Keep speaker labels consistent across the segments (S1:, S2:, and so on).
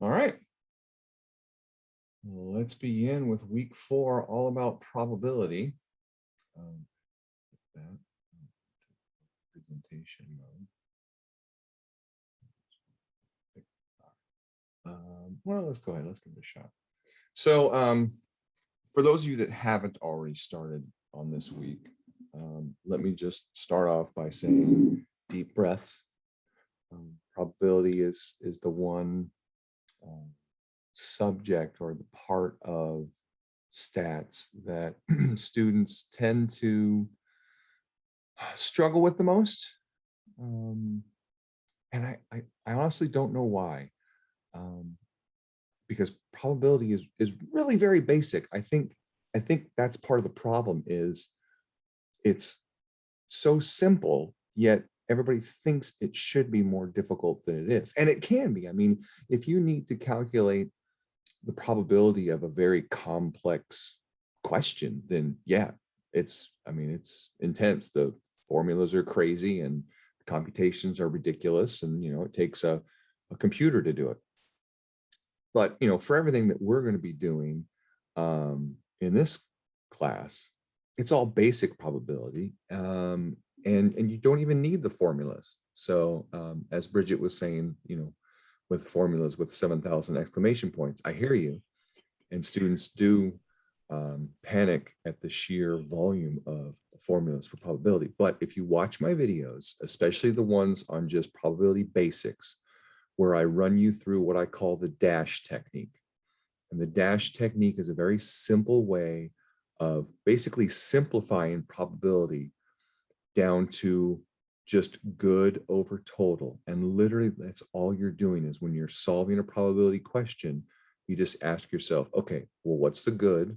S1: All right. Well, let's begin with week 4, all about probability. That presentation mode. Well, let's go ahead. Let's give it a shot. So, for those of you that haven't already started on this week, let me just start off by saying deep breaths. Probability is the one subject or the part of stats that students tend to struggle with the most. And I honestly don't know why. Because probability is really very basic. I think that's part of the problem is it's so simple, yet everybody thinks it should be more difficult than it is. And it can be. I mean, if you need to calculate the probability of a very complex question, then yeah, it's intense. The formulas are crazy and computations are ridiculous. And, it takes a computer to do it. But, for everything that we're going to be doing in this class, it's all basic probability. And you don't even need the formulas. So as Bridget was saying, with formulas with 7,000 exclamation points, I hear you. And students do panic at the sheer volume of formulas for probability. But if you watch my videos, especially the ones on just probability basics, where I run you through what I call the dash technique. And the dash technique is a very simple way of basically simplifying probability down to just good over total. And literally, that's all you're doing is when you're solving a probability question, you just ask yourself, okay, well, what's the good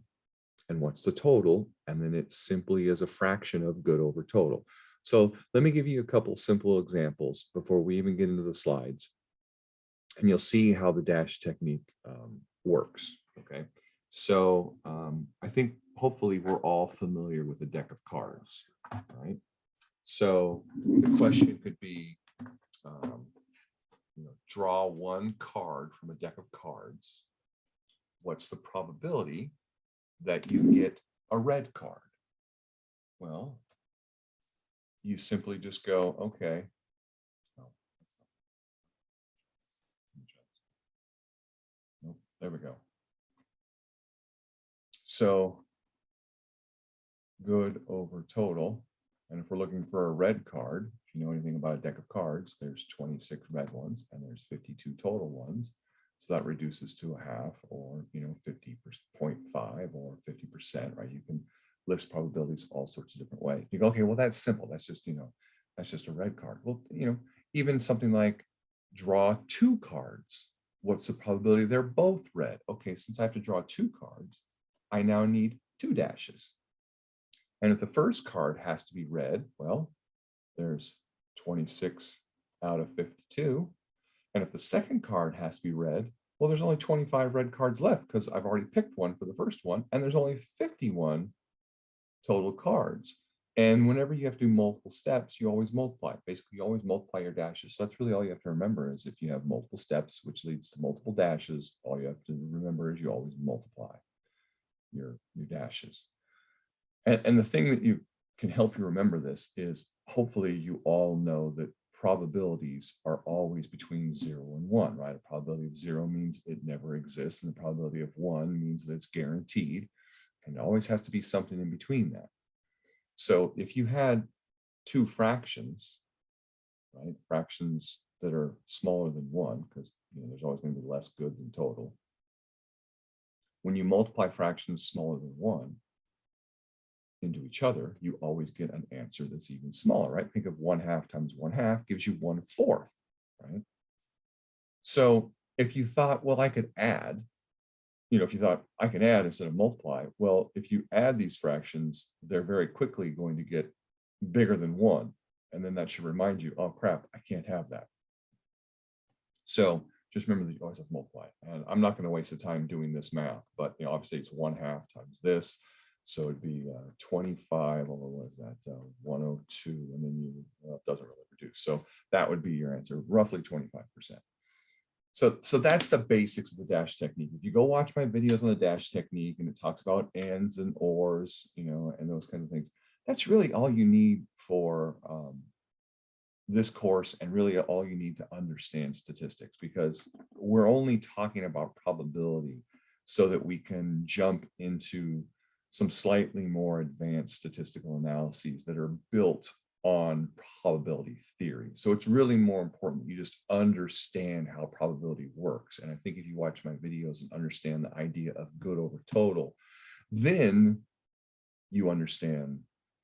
S1: and what's the total? And then it simply is a fraction of good over total. So let me give you a couple simple examples before we even get into the slides. And you'll see how the dash technique works, okay? So I think hopefully we're all familiar with a deck of cards, right? So the question could be, draw one card from a deck of cards. What's the probability that you get a red card? Well, you simply just go, okay. Nope, there we go. So good over total. And if we're looking for a red card, if you know anything about a deck of cards, there's 26 red ones and there's 52 total ones. So that reduces to a half, or 50.5 or 50%, right? You can list probabilities all sorts of different ways. You go, okay, well, that's simple. That's just, that's just a red card. Well, even something like draw 2 cards. What's the probability they're both red? Okay, since I have to draw 2 cards, I now need 2 dashes. And if the first card has to be red, well, there's 26 out of 52. And if the second card has to be red, well, there's only 25 red cards left because I've already picked one for the first one, and there's only 51 total cards. And whenever you have to do multiple steps, you always multiply. Basically, you always multiply your dashes. So that's really all you have to remember is if you have multiple steps, which leads to multiple dashes, all you have to remember is you always multiply your dashes. And the thing that can help you remember this is hopefully you all know that probabilities are always between 0 and 1, right? A probability of 0 means it never exists, and the probability of 1 means that it's guaranteed, and it always has to be something in between that. So if you had 2 fractions, right? Fractions that are smaller than 1, because there's always going to be less good than total. When you multiply fractions smaller than 1 into each other, you always get an answer that's even smaller, right? Think of 1/2 times 1/2 gives you 1/4, right? So if you thought, well, I could add, if you thought I can add instead of multiply, well, if you add these fractions, they're very quickly going to get bigger than 1. And then that should remind you, oh crap, I can't have that. So just remember that you always have to multiply. And I'm not going to waste the time doing this math, but obviously it's 1/2 times this. So it'd be 25, or what was that? 102, and then it doesn't really reduce. So that would be your answer, roughly 25%. So that's the basics of the dash technique. If you go watch my videos on the dash technique and it talks about ands and ors, you know, and those kinds of things, that's really all you need for this course, and really all you need to understand statistics, because we're only talking about probability so that we can jump into some slightly more advanced statistical analyses that are built on probability theory. So it's really more important that you just understand how probability works. And I think if you watch my videos and understand the idea of good over total, then you understand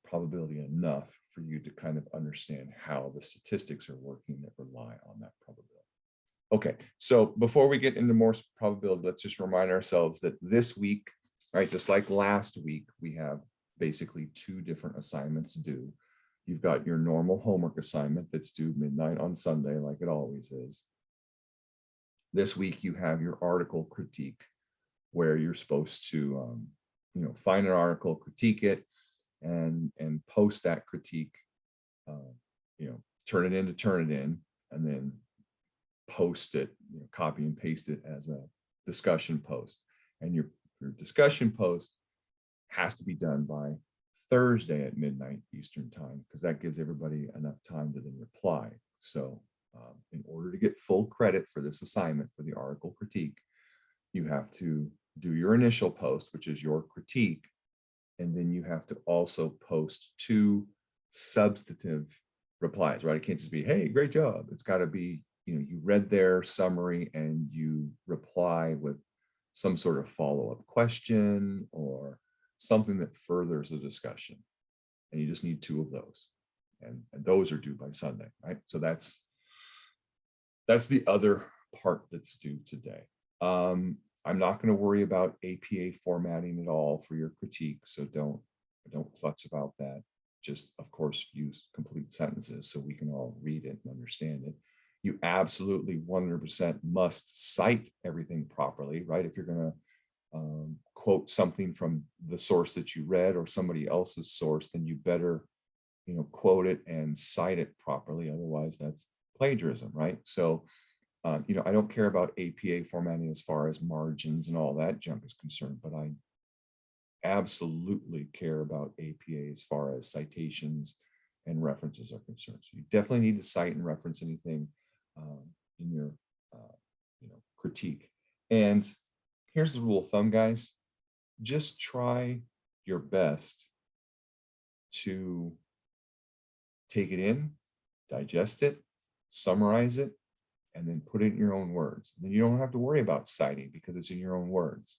S1: probability enough for you to kind of understand how the statistics are working that rely on that probability. Okay, so before we get into more probability, let's just remind ourselves that this week, right, just like last week, we have basically 2 different assignments due. You've got your normal homework assignment that's due midnight on Sunday, like it always is. This week, you have your article critique, where you're supposed to, you know, find an article, critique it, and post that critique, you know, turn it in, and then post it, you know, copy and paste it as a discussion post. And your discussion post has to be done by Thursday at midnight Eastern time, because that gives everybody enough time to then reply. So in order to get full credit for this assignment for the article critique, you have to do your initial post, which is your critique, and then you have to also post 2 substantive replies, right? It can't just be, hey, great job. It's got to be, you know, you read their summary and you reply with some sort of follow-up question or something that furthers the discussion. And you just need 2 of those. And those are due by Sunday, right? So that's the other part that's due today. I'm not going to worry about APA formatting at all for your critique, so don't futz about that. Just, of course, use complete sentences so we can all read it and understand it. You absolutely 100% must cite everything properly, right? If you're going to quote something from the source that you read or somebody else's source, then you better, you know, quote it and cite it properly. Otherwise, that's plagiarism, right? So, you know, I don't care about APA formatting as far as margins and all that junk is concerned, but I absolutely care about APA as far as citations and references are concerned. So you definitely need to cite and reference anything in your, you know, critique. And here's the rule of thumb, guys. Just try your best to take it in, digest it, summarize it, and then put it in your own words. And then you don't have to worry about citing because it's in your own words.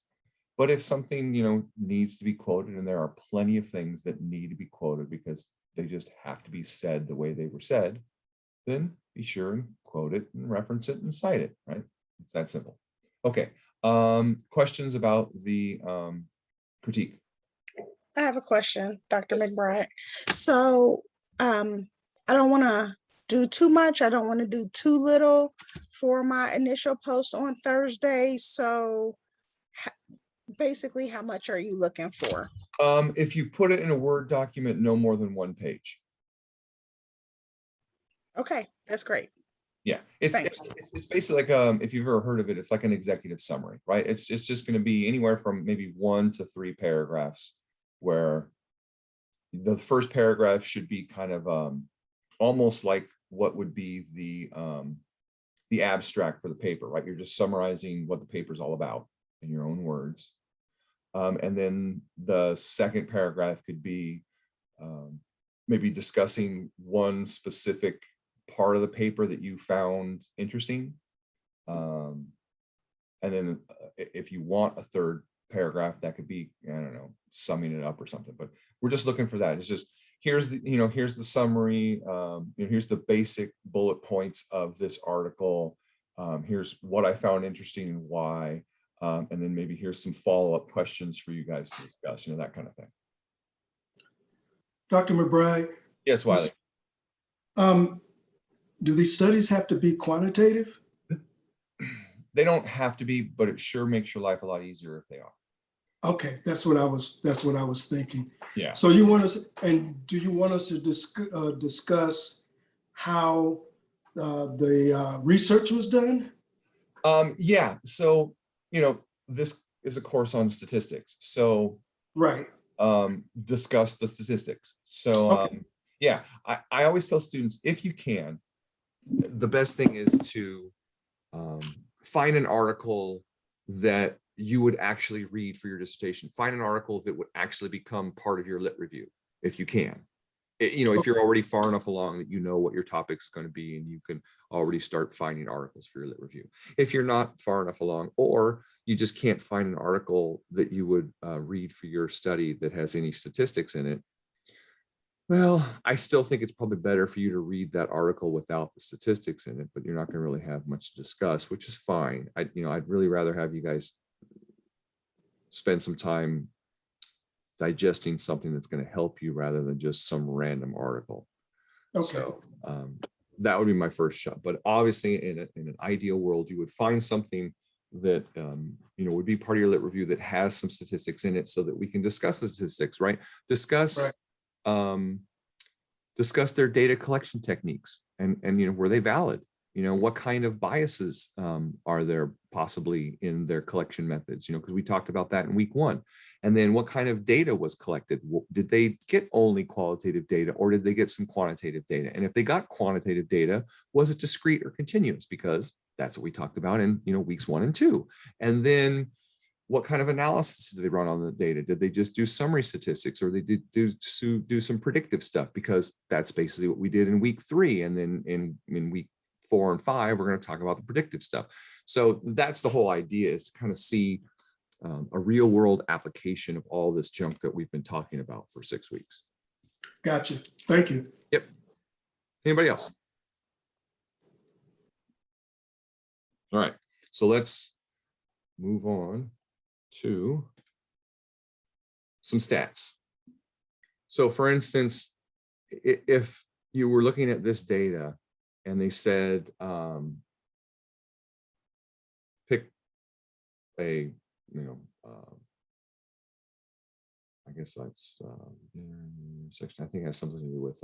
S1: But if something, you know, needs to be quoted, and there are plenty of things that need to be quoted because they just have to be said the way they were said, then be sure and quote it and reference it and cite it, right? It's that simple. Okay, questions about the critique?
S2: I have a question, Dr.
S1: Yes.
S2: McBride. So I don't want to do too much. I don't want to do too little for my initial post on Thursday. So basically, how much are you looking for?
S1: If you put it in a Word document, no more than 1 page.
S2: Okay, that's great.
S1: Yeah, it's basically like if you've ever heard of it, it's like an executive summary, right? It's just going to be anywhere from maybe 1 to 3 paragraphs, where the first paragraph should be kind of almost like what would be the abstract for the paper, right? You're just summarizing what the paper is all about in your own words. And then the second paragraph could be maybe discussing one specific part of the paper that you found interesting. And then if you want a third paragraph, that could be, I don't know, summing it up or something, but we're just looking for that. It's just, here's the, you know, here's the summary, you know, here's the basic bullet points of this article. Here's what I found interesting and why. And then maybe here's some follow-up questions for you guys to discuss, you know, that kind of thing.
S3: Dr. McBride?
S1: Yes, Wiley.
S3: Do these studies have to be quantitative?
S1: They don't have to be, but it sure makes your life a lot easier if they are.
S3: Okay, that's what I was thinking.
S1: Yeah.
S3: So you want us, and do you want us to discuss how the research was done?
S1: Yeah, so, this is a course on statistics. So
S3: Right.
S1: discuss the statistics. So
S3: Okay.
S1: yeah, I always tell students, if you can, the best thing is to find an article that you would actually read for your dissertation. Find an article that would actually become part of your lit review, if you can. If you're already far enough along that you know what your topic's going to be and you can already start finding articles for your lit review. If you're not far enough along, or you just can't find an article that you would read for your study that has any statistics in it, well, I still think it's probably better for you to read that article without the statistics in it, but you're not going to really have much to discuss, which is fine. I'd really rather have you guys spend some time digesting something that's going to help you rather than just some random article.
S3: Okay.
S1: So that would be my first shot. But obviously, in an ideal world, you would find something that would be part of your lit review that has some statistics in it, so that we can discuss the statistics, right? Discuss their data collection techniques, and were they valid? What kind of biases are there possibly in their collection methods? Because we talked about that in week 1. And then what kind of data was collected? Did they get only qualitative data, or did they get some quantitative data? And if they got quantitative data, was it discrete or continuous? Because that's what we talked about in weeks 1 and 2. And then what kind of analysis did they run on the data? Did they just do summary statistics, or they did do some predictive stuff? Because that's basically what we did in week 3. And then in week 4 and 5, we're going to talk about the predictive stuff. So that's the whole idea, is to kind of see a real world application of all this junk that we've been talking about for 6 weeks.
S3: Gotcha. Thank you.
S1: Yep. Anybody else? All right. So let's move on to some stats. So for instance, if you were looking at this data and they said, pick a, I guess that's section, I think it has something to do with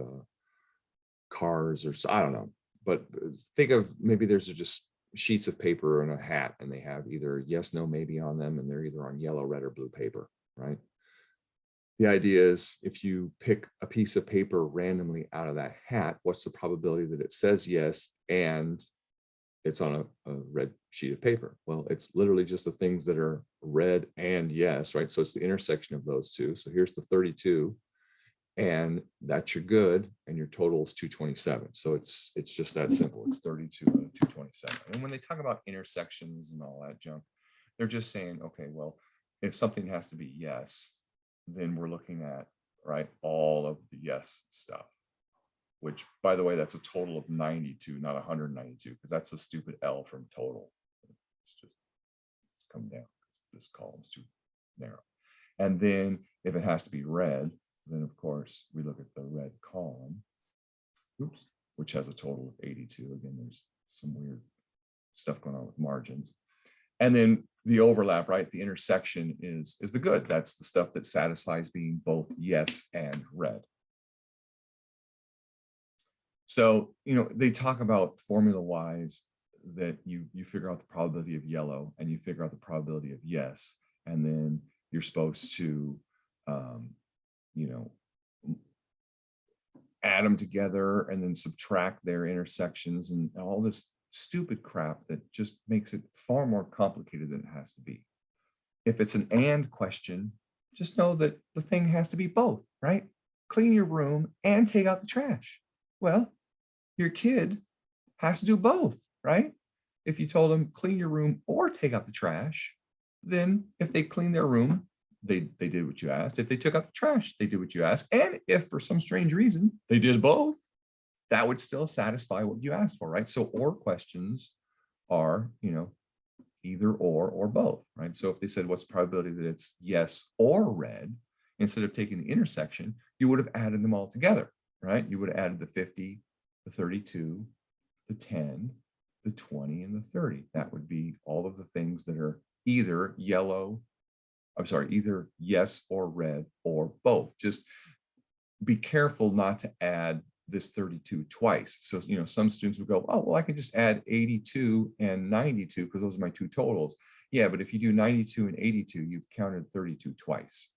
S1: cars, or I don't know, but think of, maybe there's just sheets of paper and a hat, and they have either yes, no, maybe on them, and they're either on yellow, red, or blue paper, right? The idea is, if you pick a piece of paper randomly out of that hat, what's the probability that it says yes and it's on a red sheet of paper? Well, it's literally just the things that are red and yes, right? So it's the intersection of those two. So here's the 32, and that's your good, and your total is 227. So it's just that simple. It's 32 and 227. And when they talk about intersections and all that junk, they're just saying, okay, well, if something has to be yes, then we're looking at, right, all of the yes stuff, which, by the way, that's a total of 92, not 192, because that's the stupid L from total. It's come down. This column's too narrow. And then if it has to be red, then of course we look at the red column, which has a total of 82. Again, there's some weird stuff going on with margins. And then the overlap, right? The intersection is the good. That's the stuff that satisfies being both yes and red. So, they talk about formula-wise that you figure out the probability of yellow, and you figure out the probability of yes, and then you're supposed to, add them together and then subtract their intersections, and all this stupid crap that just makes it far more complicated than it has to be. If it's an and question, just know that the thing has to be both, right? Clean your room and take out the trash. Well, your kid has to do both, right? If you told them clean your room or take out the trash, then if they clean their room, they did what you asked. If they took out the trash, they did what you asked. And if for some strange reason they did both, that would still satisfy what you asked for, right? So or questions are, either or both, right? So if they said what's the probability that it's yes or red, instead of taking the intersection, you would have added them all together, right? You would have added the 50, the 32, the 10, the 20, and the 30. That would be all of the things that are either either yes or red or both. Just be careful not to add this 32 twice. So, some students would go, oh, well, I can just add 82 and 92 because those are my two totals. Yeah, but if you do 92 and 82, you've counted 32 twice.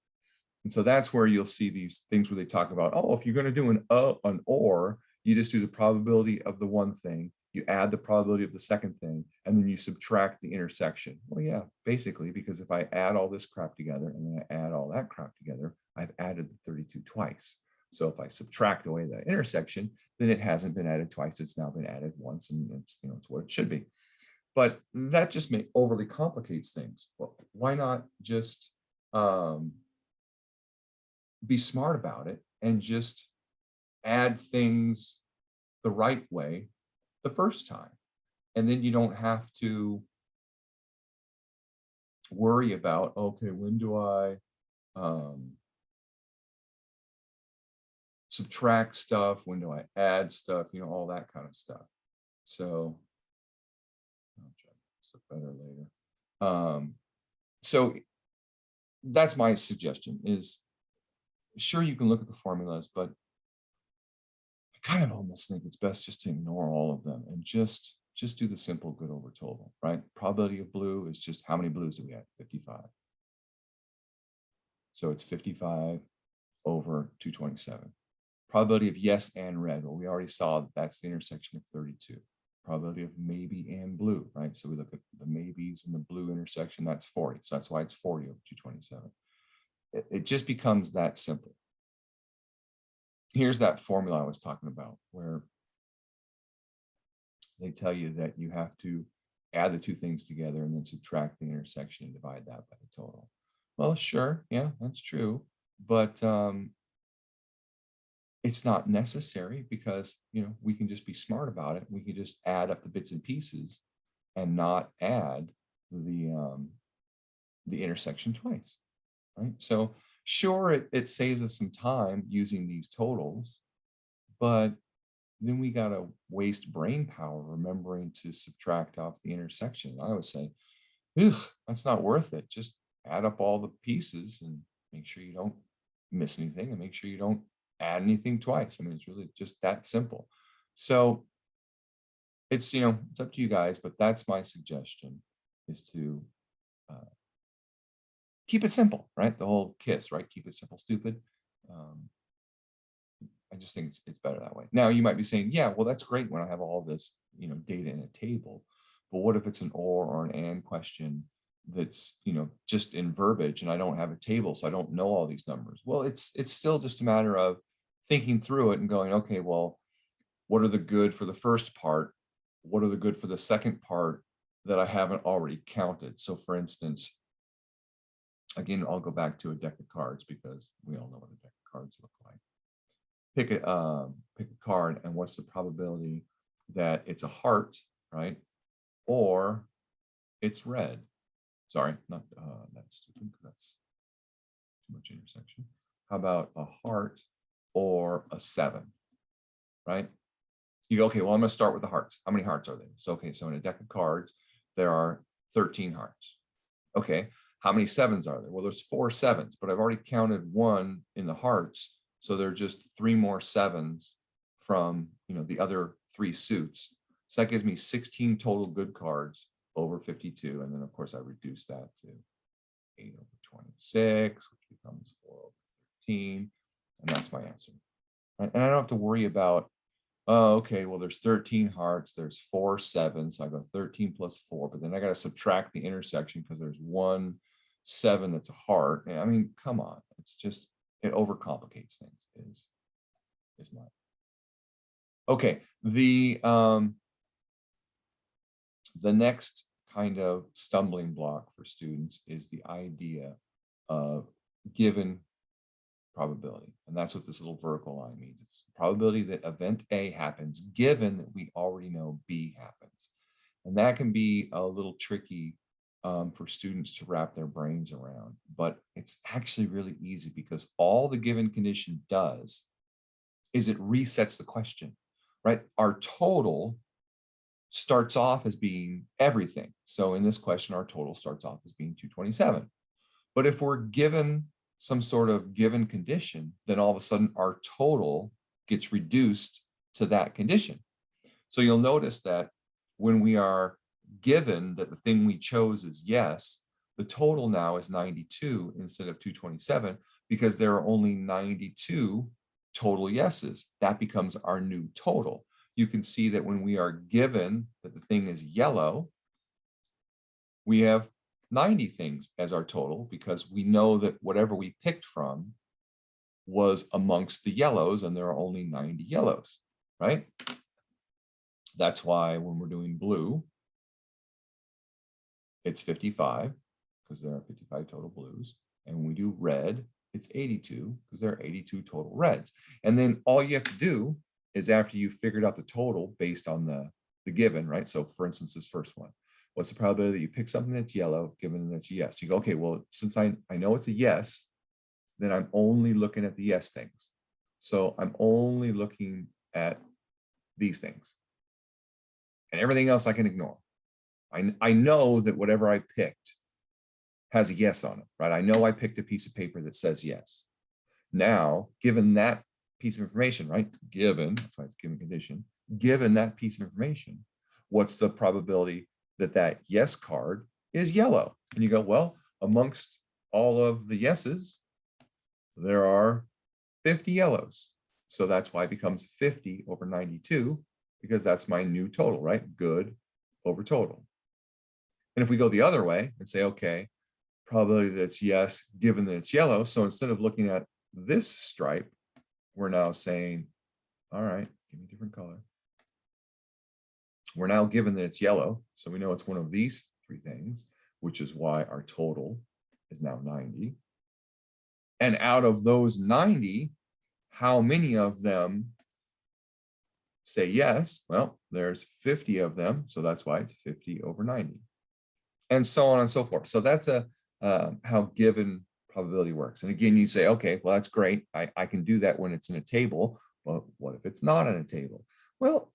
S1: And so that's where you'll see these things where they talk about, oh, if you're going to do an or, you just do the probability of the one thing, you add the probability of the second thing, and then you subtract the intersection. Well, yeah, basically, because if I add all this crap together and then I add all that crap together, I've added the 32 twice. So if I subtract away the intersection, then it hasn't been added twice. It's now been added once, and it's what it should be. But that just overly complicates things. Well, why not just be smart about it and just add things the right way the first time? And then you don't have to worry about, okay, when do I subtract stuff? When do I add stuff? All that kind of stuff. So I'll try stuff better later. So that's my suggestion is, sure, you can look at the formulas, but I kind of almost think it's best just to ignore all of them and just do the simple good over total, right? Probability of blue is just how many blues do we have? 55. So it's 55 over 227. Probability of yes and red. Well, we already saw that's the intersection of 32. Probability of maybe and blue, right? So we look at the maybes and the blue intersection, that's 40. So that's why it's 40 over 227. It just becomes that simple. Here's that formula I was talking about, where they tell you that you have to add the two things together and then subtract the intersection and divide that by the total. Well, sure, yeah, that's true, but it's not necessary because we can just be smart about it. We can just add up the bits and pieces and not add the intersection twice, right? So sure, it saves us some time using these totals, but then we got to waste brain power remembering to subtract off the intersection. I always say, that's not worth it. Just add up all the pieces and make sure you don't miss anything and make sure you don't add anything twice. I mean, it's really just that simple. So it's, it's up to you guys, but that's my suggestion, is to keep it simple, right? The whole KISS, right? Keep it simple, stupid. I just think it's better that way. Now you might be saying, yeah, well, that's great when I have all this, data in a table, but what if it's an or an and question that's, just in verbiage and I don't have a table, so I don't know all these numbers? Well, it's still just a matter of thinking through it and going, okay, well, what are the good for the first part? What are the good for the second part that I haven't already counted? So for instance, again, I'll go back to a deck of cards because we all know what a deck of cards look like. Pick a card, and what's the probability that it's a heart, right? Or it's red. Sorry, not that's stupid. That's too much intersection. How about a heart or a 7, right? You go, okay, well, I'm going to start with the hearts. How many hearts are there? So, okay, so in a deck of cards, there are 13 hearts. Okay, how many 7s are there? Well, there's 4 7s, but I've already counted 1 in the hearts. So there are just 3 more 7s from, the other 3 suits. So that gives me 16 total good cards over 52. And then of course I reduce that to 8 over 26, which becomes 4 over 13. And that's my answer. And I don't have to worry about, oh, okay, well, there's 13 hearts, there's 4 7s. So I go 13 plus 4, but then I got to subtract the intersection because there's 1 7 that's a heart. I mean, come on, it's just, it overcomplicates things is my. Okay, the next kind of stumbling block for students is the idea of given probability. And that's what this little vertical line means. It's the probability that event A happens given that we already know B happens. And that can be a little tricky for students to wrap their brains around, but it's actually really easy because all the given condition does is it resets the question, right? Our total starts off as being everything. So in this question, our total starts off as being 227. But if we're given some sort of given condition, then all of a sudden our total gets reduced to that condition. So you'll notice that when we are given that the thing we chose is yes, the total now is 92 instead of 227, because there are only 92 total yeses. That becomes our new total. You can see that when we are given that the thing is yellow, we have 90 things as our total, because we know that whatever we picked from was amongst the yellows, and there are only 90 yellows, right? That's why when we're doing blue, it's 55, because there are 55 total blues. And when we do red, it's 82, because there are 82 total reds. And then all you have to do is, after you figured out the total based on the given, right? So for instance, this first one, what's the probability that you pick something that's yellow, given that it's yes? You go, okay, well, since I know it's a yes, then I'm only looking at the yes things. So I'm only looking at these things. And everything else I can ignore. I know that whatever I picked has a yes on it, right? I know I picked a piece of paper that says yes. Now, given that piece of information, right? Given, that's why it's given condition, given that piece of information, what's the probability that that yes card is yellow? And you go, well, amongst all of the yeses, there are 50 yellows. So that's why it becomes 50 over 92, because that's my new total, right? Good over total. And if we go the other way and say, okay, probability that's yes, given that it's yellow. So instead of looking at this stripe, we're now saying, all right, give me a different color. We're now given that it's yellow. So we know it's one of these three things, which is why our total is now 90. And out of those 90, how many of them say yes? Well, there's 50 of them. So that's why it's 50 over 90. And so on and so forth. So that's how given probability works. And again, you say, okay, well, that's great. I can do that when it's in a table. But what if it's not in a table? Well,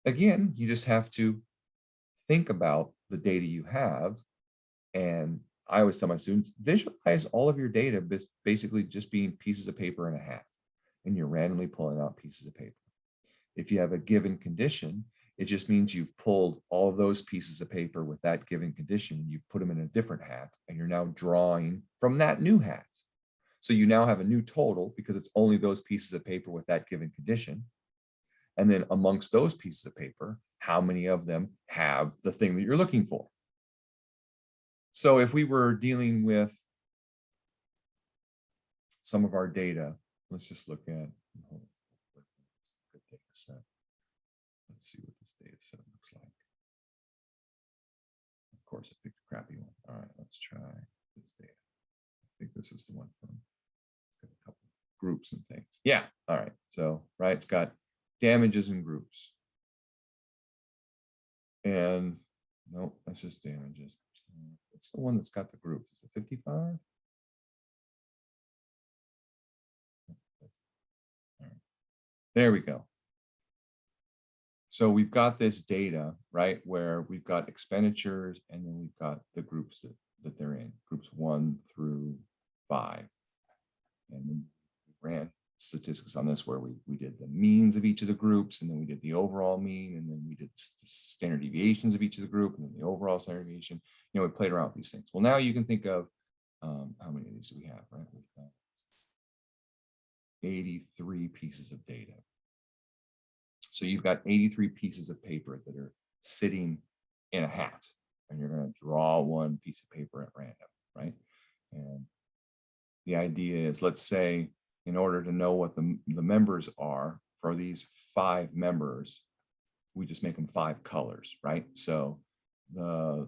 S1: again, you just have to think about the data you have. And I always tell my students, visualize all of your data basically just being pieces of paper in a hat, and you're randomly pulling out pieces of paper. If you have a given condition, it just means you've pulled all of those pieces of paper with that given condition, you've put them in a different hat, and you're now drawing from that new hat. So you now have a new total because it's only those pieces of paper with that given condition. And then amongst those pieces of paper, how many of them have the thing that you're looking for? So if we were dealing with some of our data, let's just look at good data set. Let's see what this data set looks like. Of course, I picked a crappy one. All right, let's try this data. I think this is the one from a couple groups and things. Yeah, all right. So, right, it's got damages and groups. And no, that's just damages. What's the one that's got the groups? Is it 55? All right. There we go. So we've got this data, right, where we've got expenditures, and then we've got the groups that they're in, groups 1 through 5. And then we ran statistics on this where we did the means of each of the groups, and then we did the overall mean, and then we did standard deviations of each of the group, and then the overall standard deviation. You know, we played around with these things. Well, now you can think of how many of these do we have, right? We've got 83 pieces of data. So you've got 83 pieces of paper that are sitting in a hat, and you're going to draw one piece of paper at random, right? And the idea is, let's say, in order to know what the members are for these 5 members, we just make them 5 colors, right? So the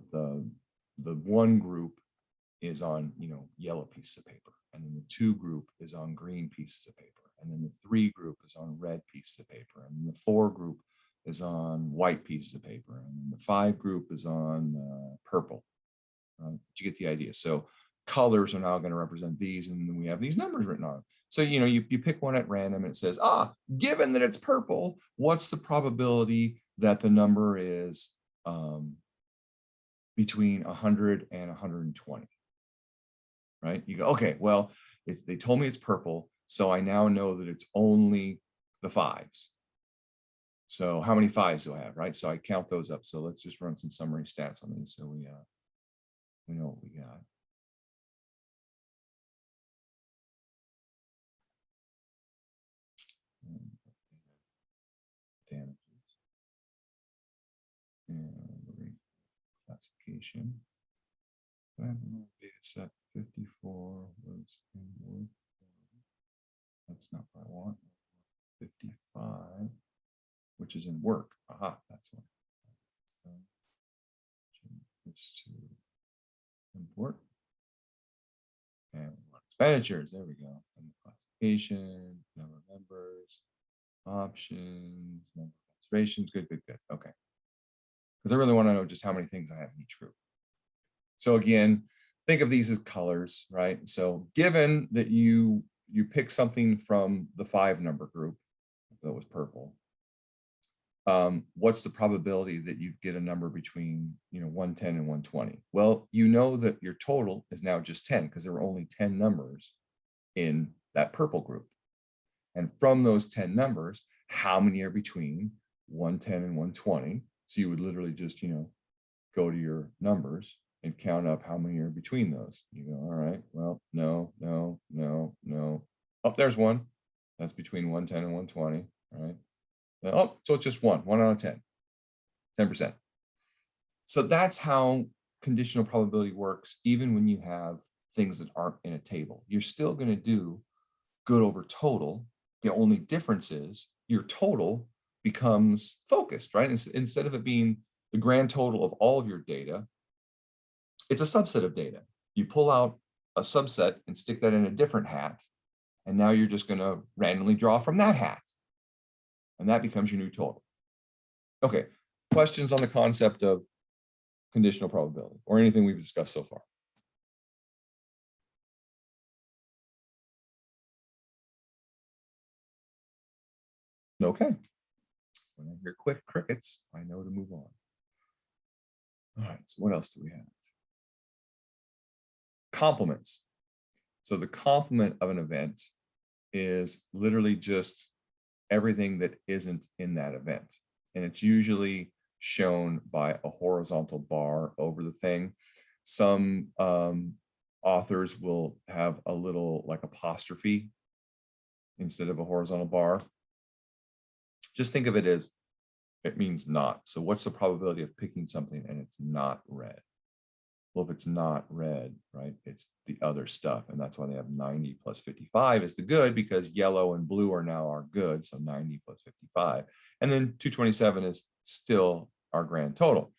S1: one group is on, you know, yellow pieces of paper, and then the 2 group is on green pieces of paper, and then the 3 group is on red pieces of paper, and then the 4 group is on white pieces of paper, and then the 5 group is on purple. But you get the idea. So colors are now going to represent these, and then we have these numbers written on it. So, you know, you pick one at random, and it says, given that it's purple, what's the probability that the number is between 100 and 120, right? You go, okay, well, if they told me it's purple, so I now know that it's only the fives. So how many fives do I have, right? So I count those up. So let's just run some summary stats on these. So we know what we got. Damages and classification. Data set 54 was in work. That's not what I want. 55, which is in work. Aha, that's one. So change this to import. And expenditures, there we go. And classification, number of members, options, number of observations. Good. Okay. Because I really want to know just how many things I have in each group. So again, think of these as colors, right? So given that you pick something from the 5 number group, that was purple, what's the probability that you get a number between 110 and 120? Well, you know that your total is now just 10 because there were only 10 numbers in that purple group. And from those 10 numbers, how many are between 110 and 120? So you would literally just, go to your numbers and count up how many are between those. You go, all right, well, no. Oh, there's one. That's between 110 and 120, all right? Oh, so it's just one out of 10, 10%. So that's how conditional probability works, even when you have things that aren't in a table. You're still going to do good over total. The only difference is your total becomes focused, right? Instead of it being the grand total of all of your data, it's a subset of data. You pull out a subset and stick that in a different hat, and now you're just going to randomly draw from that hat. And that becomes your new total. Okay, questions on the concept of conditional probability or anything we've discussed so far? Okay. When I hear quick crickets, I know to move on. All right, so what else do we have? Complements. So the complement of an event is literally just everything that isn't in that event. And it's usually shown by a horizontal bar over the thing. Some authors will have a little like apostrophe instead of a horizontal bar. Just think of it as it means not. So what's the probability of picking something and it's not red? Well, if it's not red, right, it's the other stuff. And that's why they have 90 plus 55 is the good, because yellow and blue are now our good. So 90 plus 55. And then 227 is still our grand total.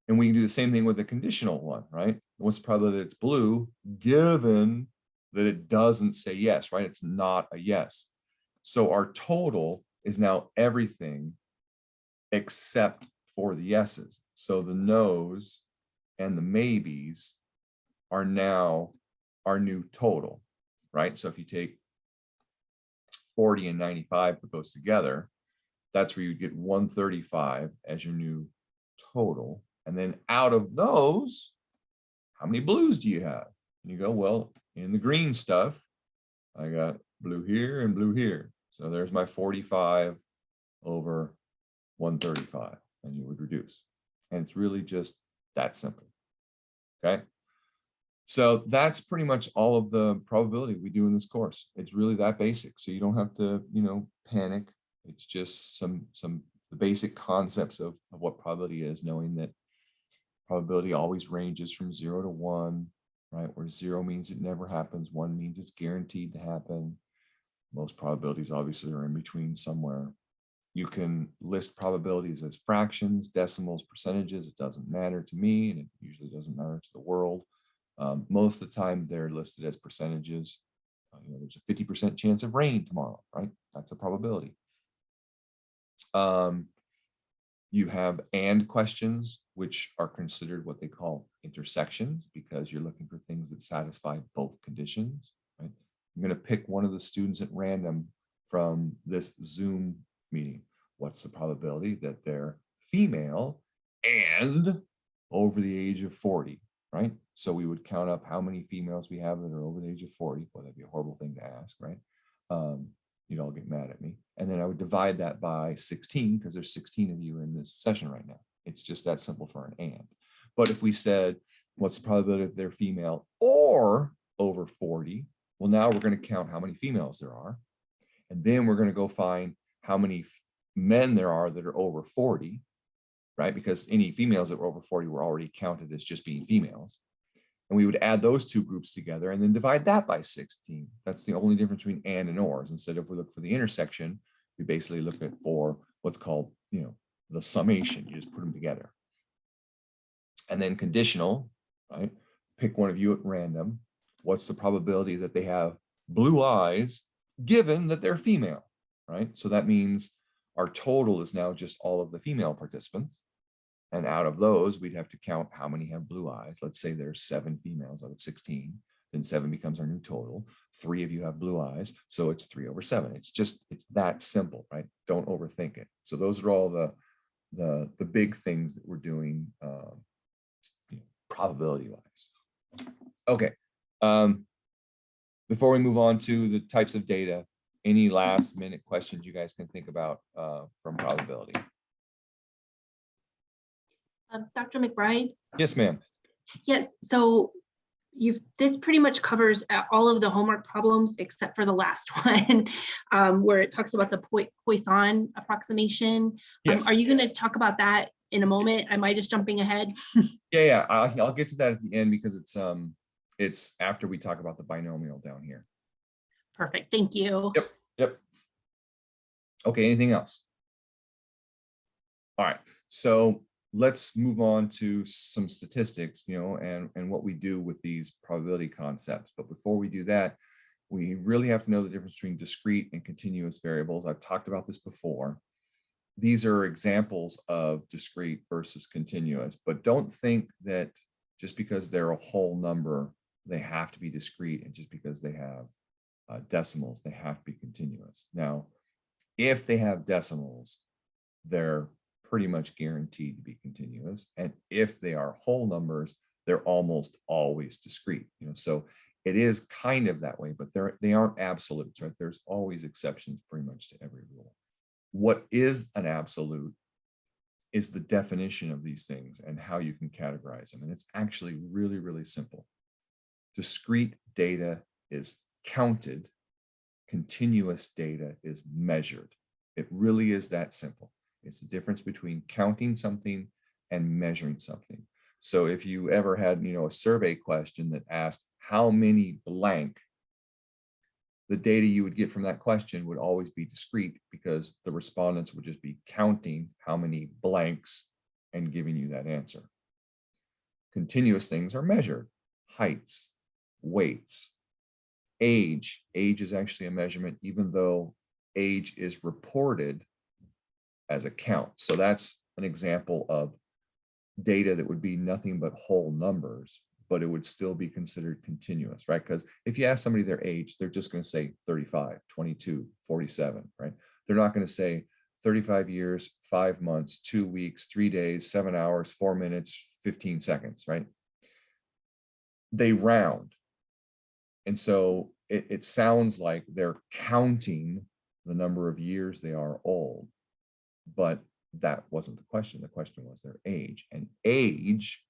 S1: And we can do the same thing with a conditional one, right? What's the probability that it's blue, given that it doesn't say yes, right? It's not a yes. So our total is now everything except for the yeses. So the no's and the maybes are now our new total, right? So if you take 40 and 95, put those together, that's where you get 135 as your new total. And then out of those, how many blues do you have? And you go, well, in the green stuff, I got blue here and blue here. So there's my 45 over 135, and you would reduce. And it's really just that simple. Okay. So that's pretty much all of the probability we do in this course. It's really that basic. So you don't have to, panic. It's just some the basic concepts of what probability is, knowing that probability always ranges from 0 to 1, right? Where 0 means it never happens, 1 means it's guaranteed to happen. Most probabilities obviously are in between somewhere. You can list probabilities as fractions, decimals, percentages. It doesn't matter to me, and it usually doesn't matter to the world. Most of the time, they're listed as percentages. There's a 50% chance of rain tomorrow, right? That's a probability. You have and questions, which are considered what they call intersections, because you're looking for things that satisfy both conditions, right? I'm going to pick one of the students at random from this Zoom meeting. What's the probability that they're female and over the age of 40, right? So we would count up how many females we have that are over the age of 40. Well, that'd be a horrible thing to ask, right? you'd all get mad at me. And then I would divide that by 16 because there's 16 of you in this session right now. It's just that simple for an and. But if we said, what's the probability that they're female or over 40? Well, now we're going to count how many females there are. And then we're going to go find how many men there are that are over 40, right? Because any females that were over 40 were already counted as just being females. And we would add those two groups together and then divide that by 16. That's the only difference between and ors. Instead of we look for the intersection, we basically look at for what's called, the summation. You just put them together. And then conditional, right? Pick one of you at random. What's the probability that they have blue eyes given that they're female, right? So that means our total is now just all of the female participants. And out of those, we'd have to count how many have blue eyes. Let's say there's 7 females out of 16. Then 7 becomes our new total. 3 of you have blue eyes. So it's 3/7. It's that simple, right? Don't overthink it. So those are all the big things that we're doing probability wise. Okay. Before we move on to the types of data, any last minute questions you guys can think about from probability?
S4: Dr. McBride?
S1: Yes, ma'am.
S4: Yes, so this pretty much covers all of the homework problems except for the last one, where it talks about the Poisson approximation.
S1: Yes.
S4: Are you going to talk about that in a moment? Am I just jumping ahead?
S1: Yeah. I'll get to that at the end because it's after we talk about the binomial down here.
S4: Perfect. Thank you.
S1: Yep. Okay. Anything else? All right. So let's move on to some statistics, and what we do with these probability concepts. But before we do that, we really have to know the difference between discrete and continuous variables. I've talked about this before. These are examples of discrete versus continuous, but don't think that just because they're a whole number, they have to be discrete, and just because they have decimals, they have to be continuous. Now, if they have decimals, they're pretty much guaranteed to be continuous. And if they are whole numbers, they're almost always discrete. So it is kind of that way, but they aren't absolutes, right? There's always exceptions pretty much to every rule. What is an absolute is the definition of these things and how you can categorize them. And it's actually really, really simple. Discrete data is counted. Continuous data is measured. It really is that simple. It's the difference between counting something and measuring something. So if you ever had, a survey question that asked how many blank, the data you would get from that question would always be discrete because the respondents would just be counting how many blanks and giving you that answer. Continuous things are measured. Heights, weights, age. Age is actually a measurement, even though age is reported as a count. So that's an example of data that would be nothing but whole numbers, but it would still be considered continuous, right? Because if you ask somebody their age, they're just going to say 35, 22, 47, right? They're not going to say 35 years, 5 months, 2 weeks, 3 days, 7 hours, 4 minutes, 15 seconds, right? They round. And so it sounds like they're counting the number of years they are old, but that wasn't the question. The question was their age, and age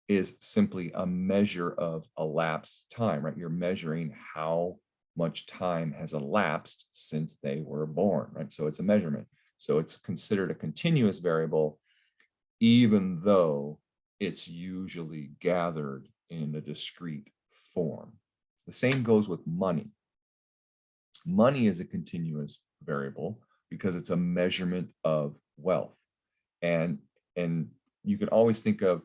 S1: is simply a measure of elapsed time, right? You're measuring how much time has elapsed since they were born, right? So it's a measurement. So it's considered a continuous variable, even though it's usually gathered in a discrete form. The same goes with money. Money is a continuous variable because it's a measurement of wealth. And you can always think of,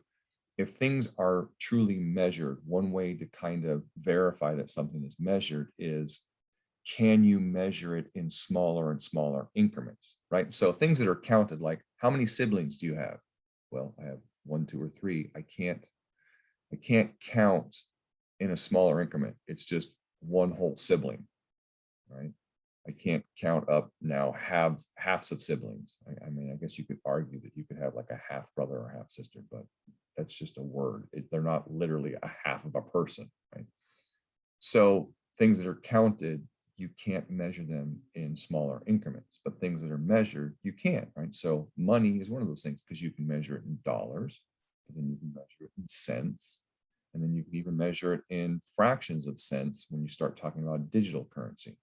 S1: if things are truly measured, one way to kind of verify that something is measured is, can you measure it in smaller and smaller increments, right? So things that are counted, like how many siblings do you have? Well, I have 1, 2, or 3. I can't count in a smaller increment. It's just one whole sibling, right? I can't count up now halves of siblings. I mean, I guess you could argue that you could have like a half brother or half sister, but that's just a word. They're not literally a half of a person, right? So things that are counted you can't measure them in smaller increments, but things that are measured, you can, right? So money is one of those things because you can measure it in dollars, but then you can measure it in cents, and then you can even measure it in fractions of cents when you start talking about digital currency.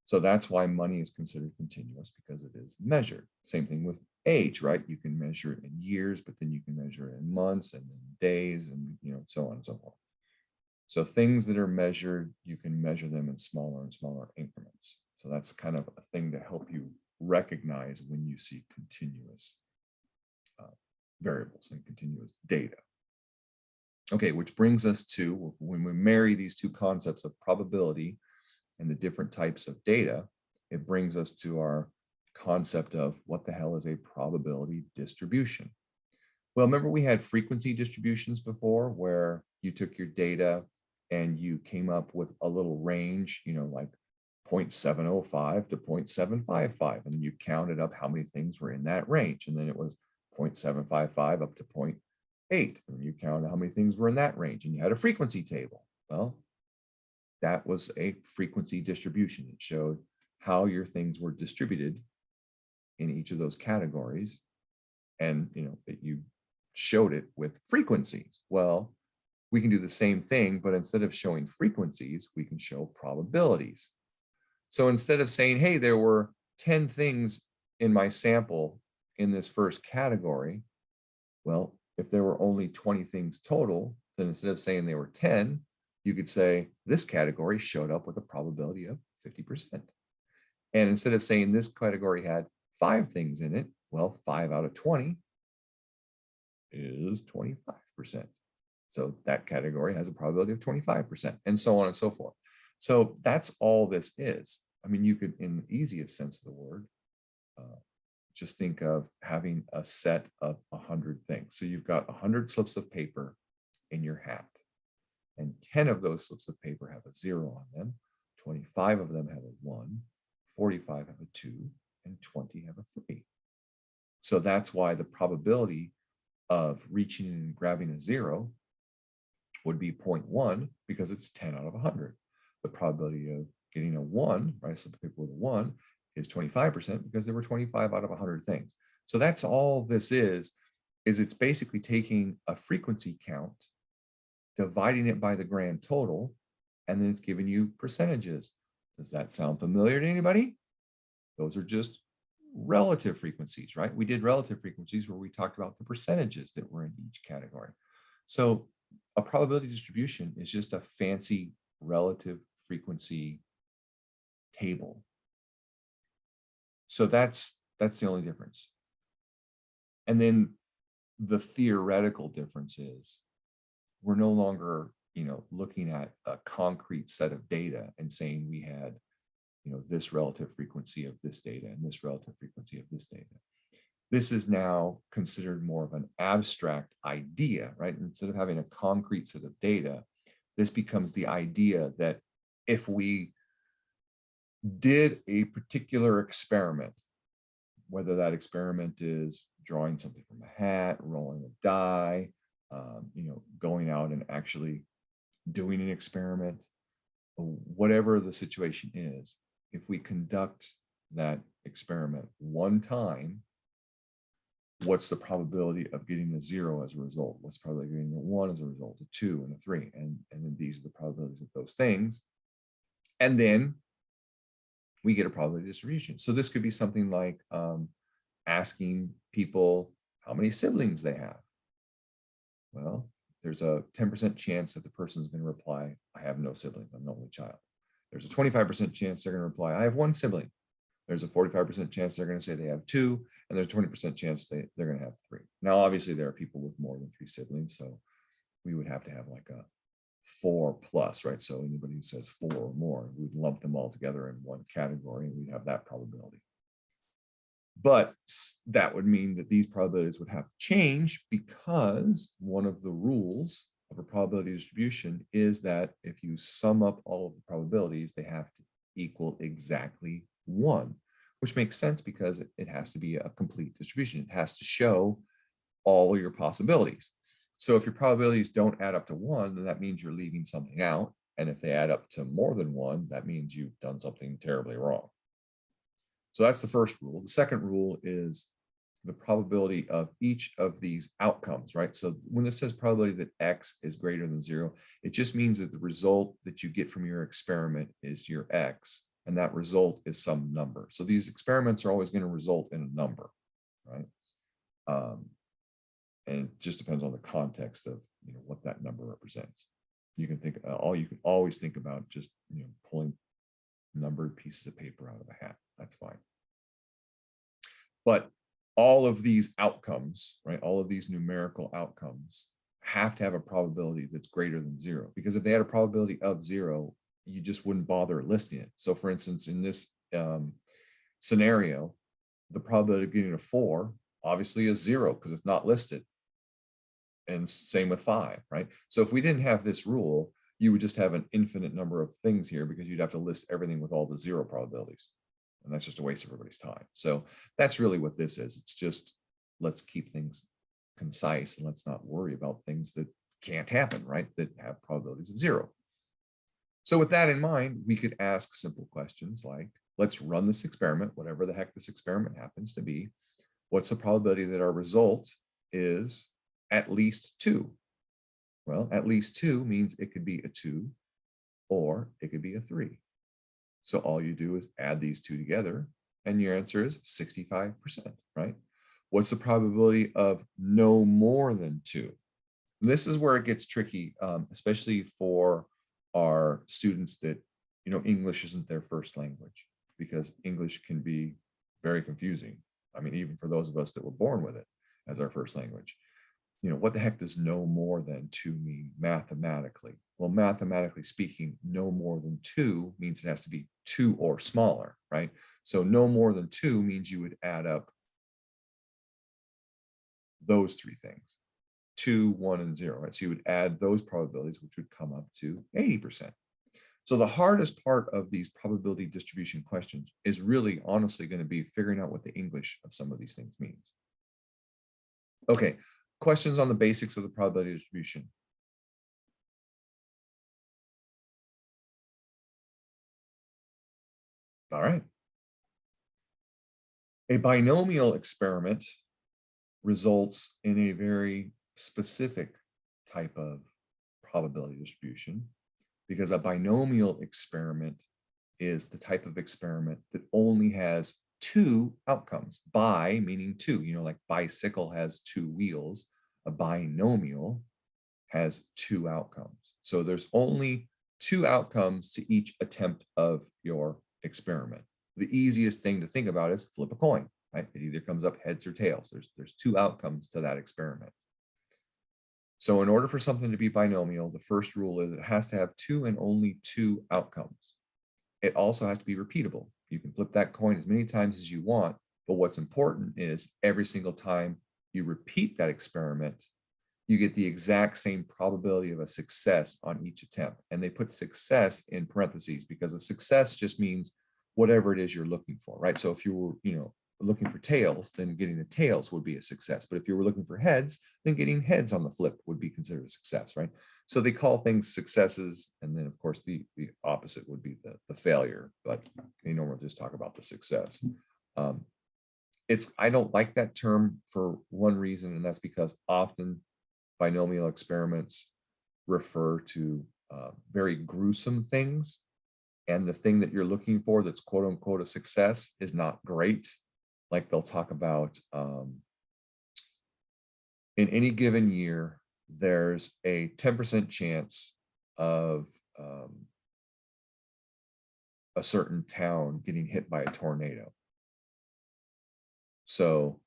S1: So that's why money is considered continuous, because it is measured. Same thing with age, right? You can measure it in years, but then you can measure it in months and in days, and so on and so forth. So things that are measured, you can measure them in smaller and smaller increments. So that's kind of a thing to help you recognize when you see continuous variables and continuous data. Okay, which brings us to when we marry these two concepts of probability and the different types of data, it brings us to our concept of what the hell is a probability distribution. Well, remember we had frequency distributions before, where you took your data and you came up with a little range, like 0.705 to 0.755, and you counted up how many things were in that range, and then it was 0.755 up to 0.8, and you counted how many things were in that range, and you had a frequency table. Well, that was a frequency distribution. It showed how your things were distributed in each of those categories, and that you showed it with frequencies. Well, we can do the same thing, but instead of showing frequencies, we can show probabilities. So instead of saying, hey, there were 10 things in my sample in this first category, well, if there were only 20 things total, then instead of saying they were 10, you could say this category showed up with a probability of 50%. And instead of saying this category had 5 things in it, well, 5 out of 20 is 25%. So that category has a probability of 25%, and so on and so forth. So that's all this is. I mean, you could, in the easiest sense of the word, just think of having a set of 100 things. So you've got 100 slips of paper in your hat, and 10 of those slips of paper have a 0 on them, 25 of them have a 1, 45 have a 2, and 20 have a 3. So that's why the probability of reaching and grabbing a 0 would be 0.1, because it's 10 out of 100. The probability of getting a 1, right, a slip of paper with a 1, is 25%, because there were 25 out of 100 things. So that's all this is it's basically taking a frequency count, dividing it by the grand total, and then it's giving you percentages. Does that sound familiar to anybody? Those are just relative frequencies, right? We did relative frequencies where we talked about the percentages that were in each category. So a probability distribution is just a fancy relative frequency table. So that's the only difference. And then the theoretical difference is we're no longer, looking at a concrete set of data and saying we had, this relative frequency of this data and this relative frequency of this data. This is now considered more of an abstract idea, right? Instead of having a concrete set of data, this becomes the idea that if we did a particular experiment, whether that experiment is drawing something from a hat, rolling a die, going out and actually doing an experiment, whatever the situation is, if we conduct that experiment one time, what's the probability of getting a 0 as a result? What's the probability of getting a 1 as a result, a 2 and a 3? And then these are the probabilities of those things. And then we get a probability distribution. So this could be something like asking people how many siblings they have. Well, there's a 10% chance that the person is going to reply, I have no siblings, I'm an only child. There's a 25% chance they're going to reply, I have 1 sibling. There's a 45% chance they're going to say they have 2, and there's a 20% chance they're going to have 3. Now, obviously, there are people with more than 3 siblings, so we would have to have like a 4 plus, right? So anybody who says 4 or more, we'd lump them all together in one category, and we'd have that probability. But that would mean that these probabilities would have to change, because one of the rules of a probability distribution is that if you sum up all of the probabilities, they have to equal exactly 1, which makes sense because it has to be a complete distribution. It has to show all your possibilities. So if your probabilities don't add up to 1, then that means you're leaving something out. And if they add up to more than 1, that means you've done something terribly wrong. So that's the first rule. The second rule is the probability of each of these outcomes, right? So when this says probability that X is greater than 0, it just means that the result that you get from your experiment is your X, and that result is some number. So these experiments are always going to result in a number, right? And it just depends on the context of what that number represents. You can think you can always think about just pulling numbered pieces of paper out of a hat. That's fine. But all of these outcomes, right? All of these numerical outcomes have to have a probability that's greater than 0, because if they had a probability of 0, you just wouldn't bother listing it. So for instance, in this scenario, the probability of getting a 4 obviously is 0 because it's not listed. And same with 5, right? So if we didn't have this rule, you would just have an infinite number of things here because you'd have to list everything with all the 0 probabilities. And that's just a waste of everybody's time. So that's really what this is. It's just, let's keep things concise and let's not worry about things that can't happen, right? That have probabilities of 0. So with that in mind, we could ask simple questions like, let's run this experiment, whatever the heck this experiment happens to be. What's the probability that our result is at least 2? Well, at least 2 means it could be a 2 or it could be a 3. So all you do is add these two together and your answer is 65%, right? What's the probability of no more than 2? And this is where it gets tricky, especially for our students that, English isn't their first language, because English can be very confusing. I mean, even for those of us that were born with it as our first language. What the heck does no more than 2 mean mathematically? Well, mathematically speaking, no more than 2 means it has to be 2 or smaller, right? So no more than 2 means you would add up those 3 things, 2, 1, and 0, right? So you would add those probabilities, which would come up to 80%. So the hardest part of these probability distribution questions is really honestly going to be figuring out what the English of some of these things means. Okay. Questions on the basics of the probability distribution. All right. A binomial experiment results in a very specific type of probability distribution, because a binomial experiment is the type of experiment that only has 2 outcomes. Bi meaning 2, like bicycle has 2 wheels. A binomial has 2 outcomes. So there's only 2 outcomes to each attempt of your experiment. The easiest thing to think about is flip a coin, right? It either comes up heads or tails. There's 2 outcomes to that experiment. So in order for something to be binomial, the first rule is it has to have 2 and only 2 outcomes. It also has to be repeatable. You can flip that coin as many times as you want, but what's important is every single time you repeat that experiment, you get the exact same probability of a success on each attempt. And they put success in parentheses because a success just means whatever it is you're looking for, right? So if you were, looking for tails, then getting the tails would be a success. But if you were looking for heads, then getting heads on the flip would be considered a success, right? So they call things successes. And then of course, the opposite would be the failure, but they normally just talk about the success. I don't like that term for one reason, and that's because often binomial experiments refer to very gruesome things. And the thing that you're looking for that's quote unquote a success is not great. Like they'll talk about in any given year, there's a 10% chance of a certain town getting hit by a tornado. So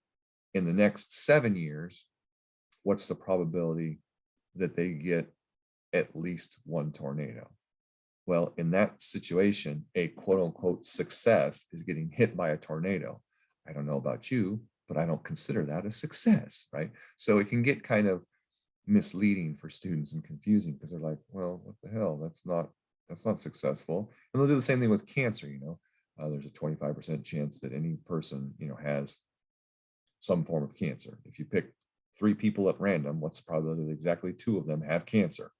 S1: in the next 7 years, what's the probability that they get at least 1 tornado? Well, in that situation, a quote unquote success is getting hit by a tornado. I don't know about you, but I don't consider that a success, right? So it can get kind of misleading for students and confusing because they're like, well, what the hell? That's not successful. And they'll do the same thing with cancer. There's a 25% chance that any person, has some form of cancer. If you pick 3 people at random, what's the probability that exactly 2 of them have cancer?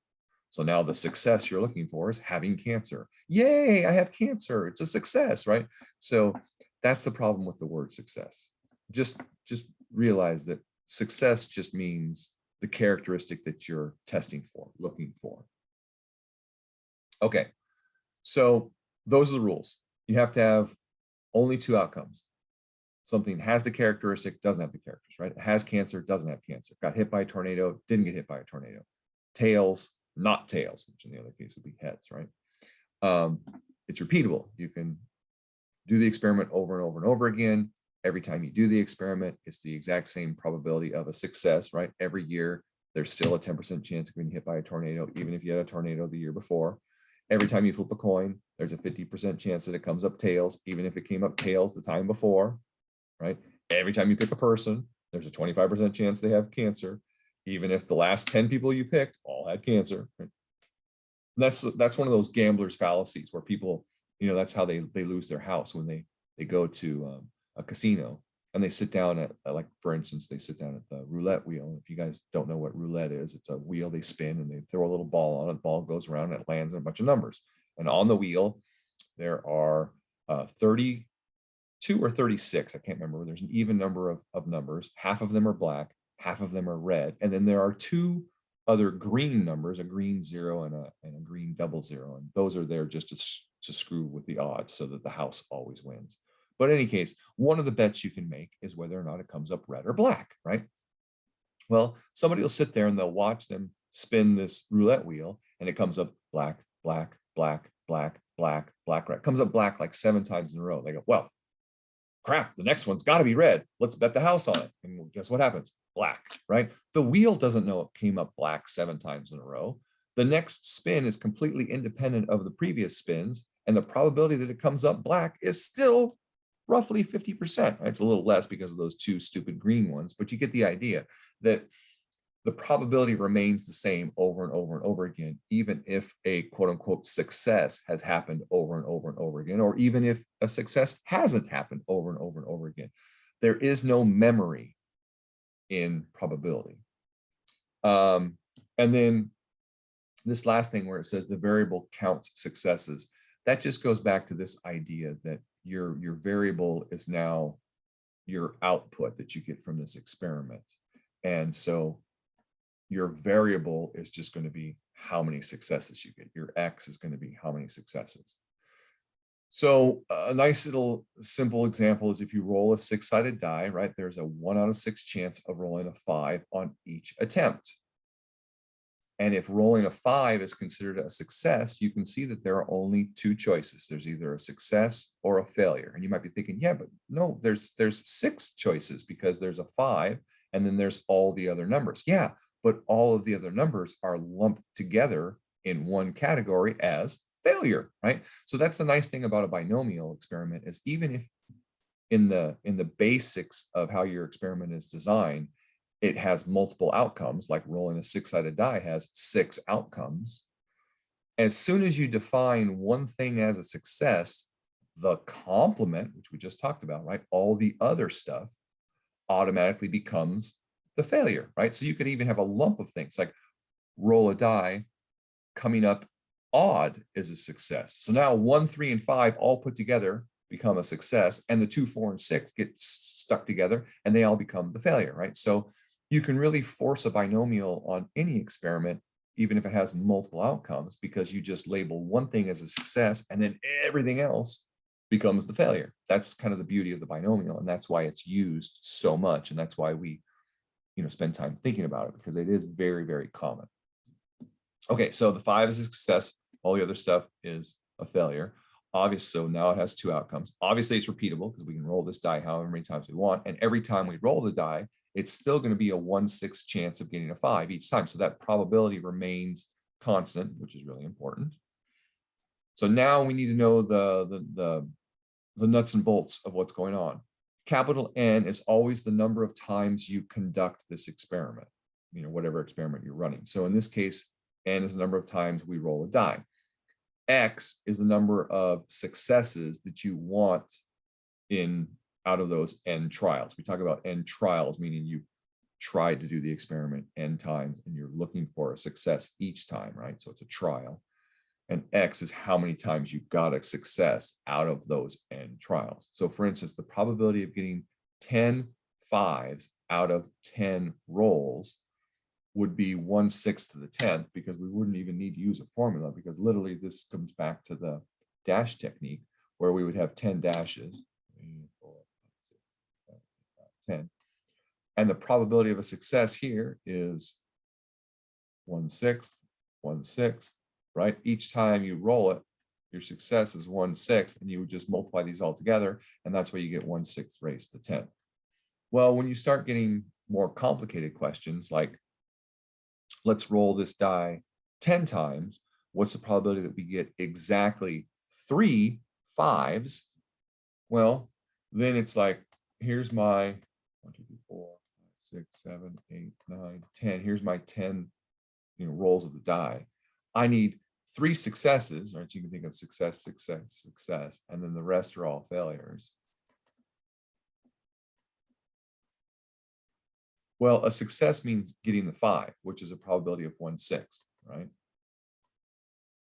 S1: So now the success you're looking for is having cancer. Yay, I have cancer. It's a success, right? So that's the problem with the word success. Just realize that success just means the characteristic that you're testing for, looking for. Okay, so those are the rules. You have to have only two outcomes. Something has the characteristic, doesn't have the characters, right? It has cancer, doesn't have cancer. Got hit by a tornado, didn't get hit by a tornado. Tails, not tails, which in the other case would be heads, right? It's repeatable. You can do the experiment over and over and over again. Every time you do the experiment, it's the exact same probability of a success, right? Every year, there's still a 10% chance of being hit by a tornado, even if you had a tornado the year before. Every time you flip a coin, there's a 50% chance that it comes up tails, even if it came up tails the time before, right? Every time you pick a person, there's a 25% chance they have cancer, even if the last 10 people you picked all had cancer. Right? That's one of those gambler's fallacies where people, that's how they lose their house when they go to a casino and they sit down at, like, for instance, they sit down at the roulette wheel. If you guys don't know what roulette is, it's a wheel they spin and they throw a little ball on it. The ball goes around and it lands in a bunch of numbers. And on the wheel, there are 32 or 36. I can't remember. There's an even number of numbers. Half of them are black, half of them are red. And then there are two other green numbers, a green 0 and a green 00. And those are there just to screw with the odds so that the house always wins. But in any case, one of the bets you can make is whether or not it comes up red or black, right? Well, somebody will sit there and they'll watch them spin this roulette wheel and it comes up black, black, black, black, black, black, red. It comes up black like 7 times in a row. They go, well, crap, the next one's got to be red. Let's bet the house on it. And guess what happens? Black, right? The wheel doesn't know it came up black 7 times in a row. The next spin is completely independent of the previous spins. And the probability that it comes up black is still roughly 50%. Right? It's a little less because of those 2 stupid green ones, but you get the idea that the probability remains the same over and over and over again, even if a quote unquote success has happened over and over and over again, or even if a success hasn't happened over and over and over again. There is no memory in probability. And then this last thing where it says the variable counts successes, that just goes back to this idea that your variable is now your output that you get from this experiment. And so your variable is just going to be how many successes you get. Your X is going to be how many successes. So a nice little simple example is if you roll a 6-sided die, right? There's a 1 out of 6 chance of rolling a 5 on each attempt. And if rolling a 5 is considered a success, you can see that there are only 2 choices. There's either a success or a failure. And you might be thinking, yeah, but no, there's 6 choices because there's a 5 and then there's all the other numbers. Yeah, but all of the other numbers are lumped together in one category as failure, right? So that's the nice thing about a binomial experiment is even if in the basics of how your experiment is designed, it has multiple outcomes, like rolling a 6-sided die has 6 outcomes. As soon as you define one thing as a success, the complement, which we just talked about, right? All the other stuff automatically becomes the failure, right? So you could even have a lump of things like roll a die coming up odd is a success. So now 1, 3, and 5 all put together become a success, and the 2, 4, and 6 get stuck together and they all become the failure, right? So you can really force a binomial on any experiment, even if it has multiple outcomes, because you just label one thing as a success and then everything else becomes the failure. That's kind of the beauty of the binomial, and that's why it's used so much, and that's why we spend time thinking about it, because it is very, very common. Okay, so the 5 is a success, all the other stuff is a failure. Obviously, so now it has 2 outcomes. Obviously, it's repeatable because we can roll this die however many times we want, and every time we roll the die, it's still going to be a 1/6 chance of getting a 5 each time. So that probability remains constant, which is really important. So now we need to know the nuts and bolts of what's going on. Capital N is always the number of times you conduct this experiment, whatever experiment you're running. So in this case, N is the number of times we roll a die. X is the number of successes that you want out of those N trials. We talk about N trials, meaning you've tried to do the experiment n times and you're looking for a success each time, right? So it's a trial. And X is how many times you got a success out of those n trials. So for instance, the probability of getting 10 5s out of 10 rolls would be 1/6 to the 10th, because we wouldn't even need to use a formula, because literally this comes back to the dash technique where we would have 10 dashes, 3, 4, 5, 6, 7, 8, 9, 10. And the probability of a success here is 1/6, 1/6, right? Each time you roll it, your success is 1/6, and you would just multiply these all together, and that's why you get 1/6 raised to 10. Well, when you start getting more complicated questions, like let's roll this die 10 times, what's the probability that we get exactly 3 5s? Well, then it's like, here's my 1, 2, 3, 4, 5, 6, 7, 8, 9, 10. Here's my 10, rolls of the die. I need 3 successes, right? So you can think of success, success, success, and then the rest are all failures. Well, a success means getting the 5, which is a probability of 1/6, right?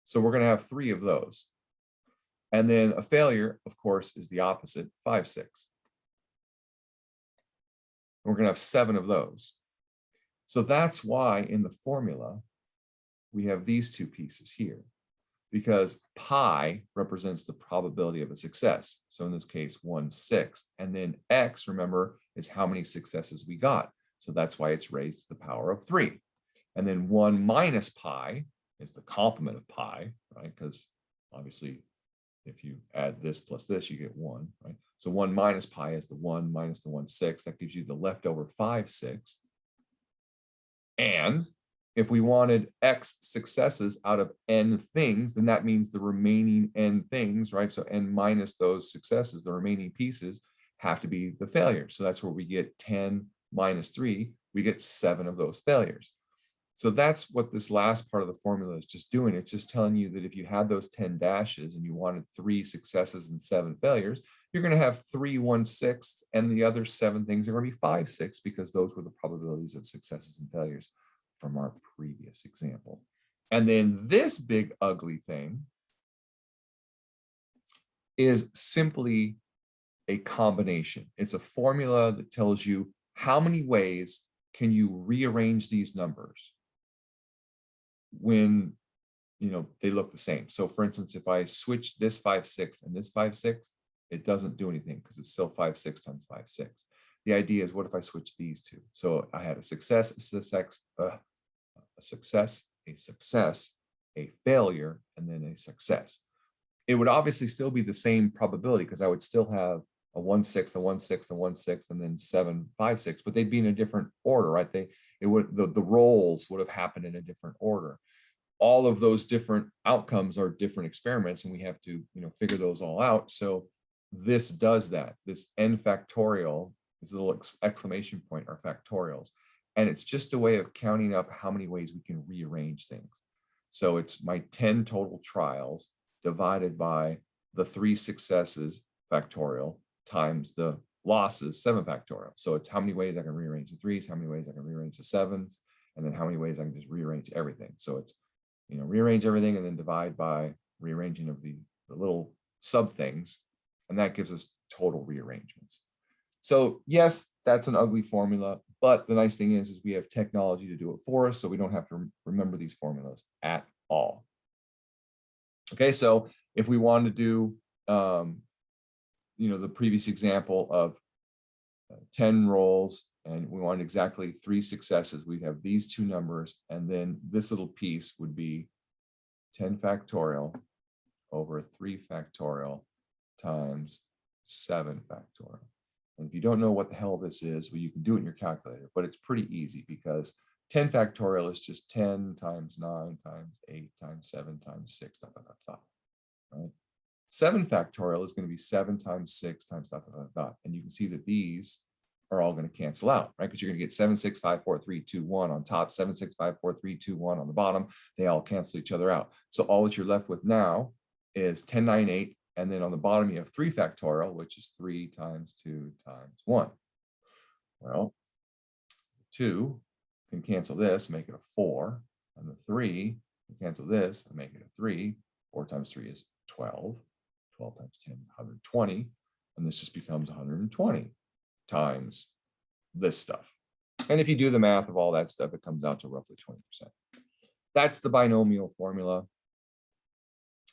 S1: So we're going to have 3 of those. And then a failure, of course, is the opposite, 5/6. We're going to have 7 of those. So that's why in the formula, we have these two pieces here, because pi represents the probability of a success. So in this case, 1/6. And then X, remember, is how many successes we got. So that's why it's raised to the power of 3. And then 1 minus pi is the complement of pi, right? Because obviously, if you add this plus this, you get 1, right? So 1 minus pi is the 1 minus the 1/6. That gives you the leftover 5/6. And if we wanted X successes out of n things, then that means the remaining n things, right? So n minus those successes, the remaining pieces have to be the failures. So that's where we get 10 minus 3, we get 7 of those failures. So that's what this last part of the formula is just doing. It's just telling you that if you had those 10 dashes and you wanted 3 successes and 7 failures, you're going to have 3 1/6, and the other 7 things are going to be 5/6, because those were the probabilities of successes and failures from our previous example. And then this big ugly thing is simply a combination. It's a formula that tells you how many ways can you rearrange these numbers when they look the same. So for instance, if I switch this 5/6 and this 5/6, it doesn't do anything because it's still 5/6 times 5/6. The idea is, what if I switch these two? So I had a success, a failure, and then a success. It would obviously still be the same probability, because I would still have a 1/6, a 1/6, a 1/6, and then 7 5/6, but they'd be in a different order, right? The rolls would have happened in a different order. All of those different outcomes are different experiments, and we have to figure those all out. So this does that. This n factorial, this little exclamation point, are factorials. And it's just a way of counting up how many ways we can rearrange things. So it's my 10 total trials divided by the 3 successes factorial times the losses 7 factorial. So it's how many ways I can rearrange the 3s, how many ways I can rearrange the 7s, and then how many ways I can just rearrange everything. So it's, rearrange everything and then divide by rearranging of the little sub things. And that gives us total rearrangements. So yes, that's an ugly formula, but the nice thing is we have technology to do it for us, so we don't have to remember these formulas at all. Okay, so if we want to do, the previous example of 10 rolls, and we want exactly 3 successes, we'd have these two numbers, and then this little piece would be 10 factorial over 3 factorial times 7 factorial. And if you don't know what the hell this is, well, you can do it in your calculator, but it's pretty easy, because 10 factorial is just 10 times 9 times 8 times 7 times 6, right? 7 factorial is going to be 7 times 6 times . And you can see that these are all going to cancel out, right? Because you're going to get 7, 6, 5, 4, 3, 2, 1 on top, 7, 6, 5, 4, 3, 2, 1 on the bottom. They all cancel each other out. So all that you're left with now is 10, 9, 8. And then on the bottom, you have 3 factorial, which is 3 times 2 times 1. Well, 2 can cancel this, make it a 4, and the 3 can cancel this and make it a 3. 4 times 3 is 12. 12 times 10 is 120, and this just becomes 120 times this stuff. And if you do the math of all that stuff, it comes out to roughly 20%. That's the binomial formula.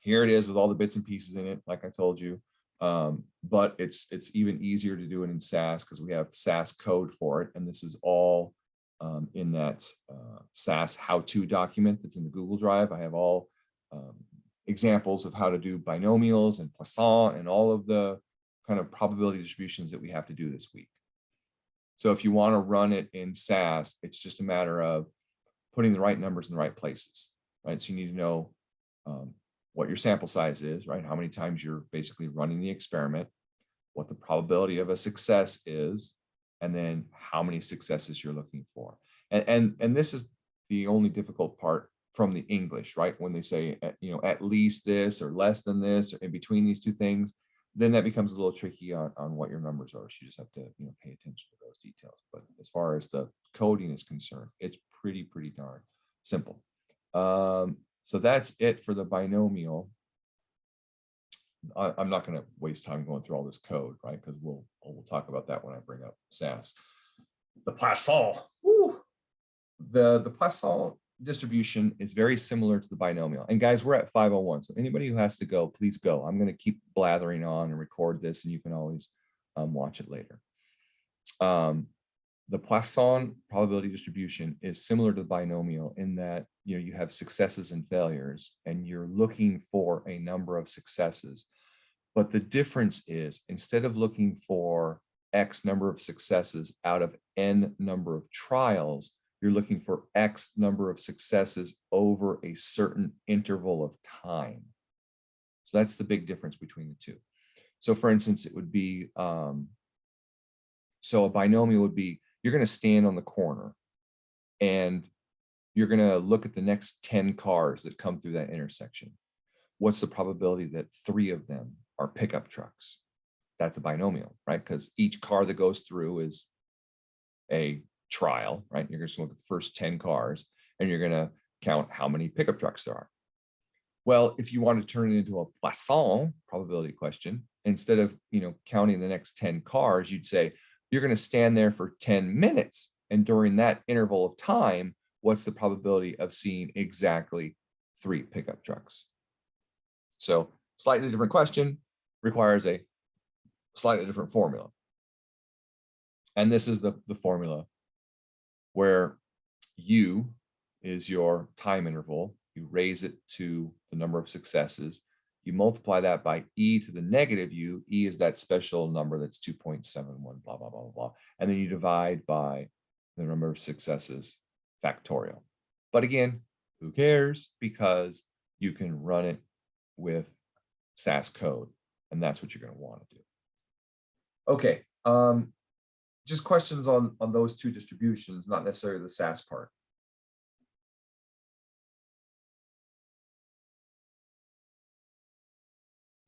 S1: Here it is with all the bits and pieces in it, like I told you. But it's even easier to do it in SAS because we have SAS code for it. And this is all in that SAS how-to document that's in the Google Drive. I have all examples of how to do binomials and Poisson and all of the kind of probability distributions that we have to do this week. So if you want to run it in SAS, it's just a matter of putting the right numbers in the right places, right? So you need to know what your sample size is, right? How many times you're basically running the experiment, what the probability of a success is, and then how many successes you're looking for. And this is the only difficult part from the English, right? When they say, at least this or less than this or in between these two things, then that becomes a little tricky on what your numbers are. So you just have to pay attention to those details. But as far as the coding is concerned, it's pretty darn simple. So that's it for the binomial. I'm not going to waste time going through all this code, right? Because we'll talk about that when I bring up SAS. The Poisson. Woo. The Poisson distribution is very similar to the binomial. And guys, we're at 5:01. So anybody who has to go, please go. I'm going to keep blathering on and record this, and you can always watch it later. The Poisson probability distribution is similar to the binomial in that you have successes and failures, and you're looking for a number of successes. But the difference is, instead of looking for X number of successes out of N number of trials, you're looking for X number of successes over a certain interval of time. So that's the big difference between the two. So for instance, it would be, so a binomial would be, you're going to stand on the corner and you're going to look at the next 10 cars that come through that intersection. What's the probability that 3 of them are pickup trucks? That's a binomial, right? Because each car that goes through is a trial, right? You're going to look at the first 10 cars and you're going to count how many pickup trucks there are. Well, if you want to turn it into a Poisson probability question, instead of counting the next 10 cars, you'd say you're going to stand there for 10 minutes. And during that interval of time, what's the probability of seeing exactly 3 pickup trucks? So slightly different question, requires a slightly different formula. And this is the formula where U is your time interval. You raise it to the number of successes. You multiply that by e to the negative u. E is that special number that's 2.71, blah, blah, blah, blah, blah. And then you divide by the number of successes factorial. But again, who cares? Because you can run it with SAS code, and that's what you're going to want to do. Okay, just questions on those two distributions, not necessarily the SAS part.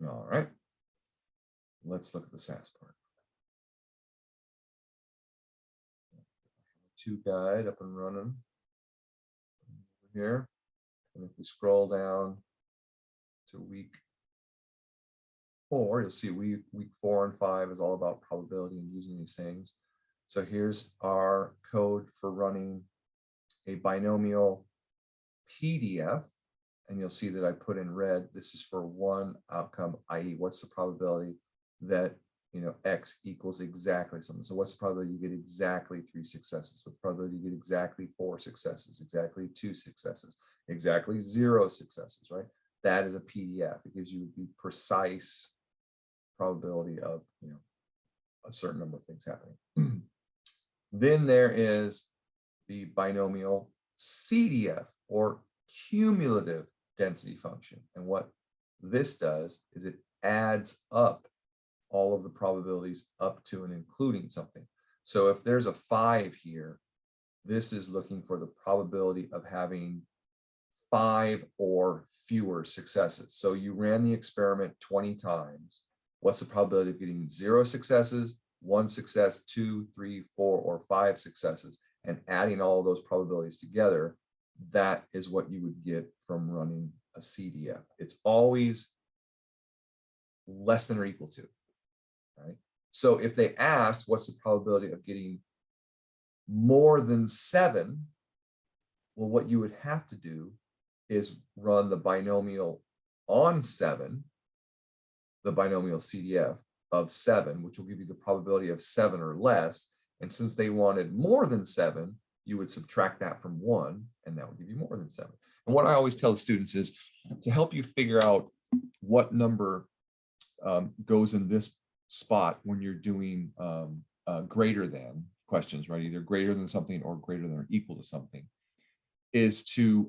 S1: All right, let's look at the SAS part. Two guide up and running over here. And if we scroll down to week 4, you'll see week 4 and 5 is all about probability and using these things. So here's our code for running a binomial PDF. And you'll see that I put in red, this is for one outcome, i.e. what's the probability that X equals exactly something. So what's the probability you get exactly 3 successes? What's the probability you get exactly 4 successes, exactly 2 successes, exactly 0 successes, right? That is a PDF. It gives you the precise probability of a certain number of things happening. Then there is the binomial CDF, or cumulative density function. And what this does is it adds up all of the probabilities up to and including something. So if there's a 5 here, this is looking for the probability of having 5 or fewer successes. So you ran the experiment 20 times. What's the probability of getting 0 successes, 1 success, 2, 3, 4, or 5 successes? and adding all those probabilities together, that is what you would get from running a CDF. It's always less than or equal to, right? So if they asked, what's the probability of getting more than 7? Well, what you would have to do is run the binomial on 7, the binomial CDF of 7, which will give you the probability of 7 or less. And since they wanted more than 7, you would subtract that from 1, and that would give you more than 7. And what I always tell the students is to help you figure out what number goes in this spot when you're doing greater than questions, right? Either greater than something or greater than or equal to something, is to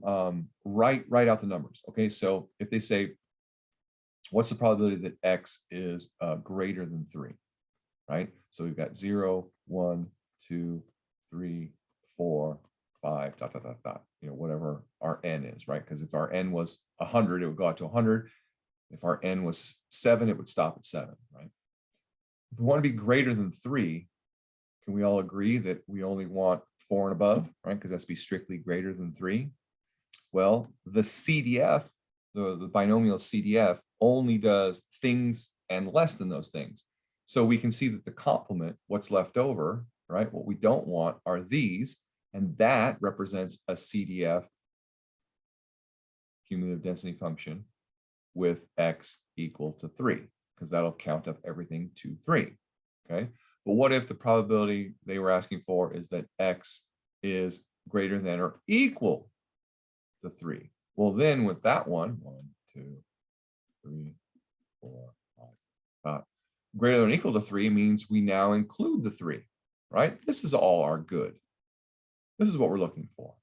S1: write out the numbers. Okay, so if they say, what's the probability that X is greater than 3, right? So we've got 0, 1, 2, 3, 4, 5, dot, dot, dot, dot, you know, whatever our N is, right? Because if our N was 100, it would go out to 100. If our N was 7, it would stop at 7, right? If we want to be greater than 3, can we all agree that we only want 4 and above, right? Because that's be strictly greater than 3. Well, the CDF, the binomial CDF, only does things and less than those things. So we can see that the complement, what's left over, right? What we don't want are these, and that represents a CDF, cumulative density function, with X equal to 3, because that'll count up everything to 3, okay? But what if the probability they were asking for is that X is greater than or equal to 3? Well, then with that one, 1, 2, 3, 4, 5, greater than or equal to 3 means we now include the 3, right? This is all our good. This is what we're looking for.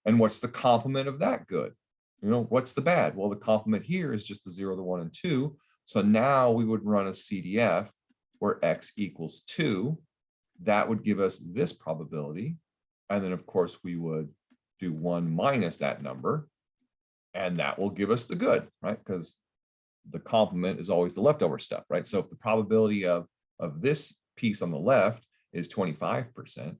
S1: And what's the complement of that good? You know, what's the bad? Well, the complement here is just the 0, the 1, and 2. So now we would run a CDF where X equals 2. That would give us this probability. And then, of course, we would do 1 minus that number. And that will give us the good, right? Because the complement is always the leftover stuff, right? So if the probability of this piece on the left is 25%,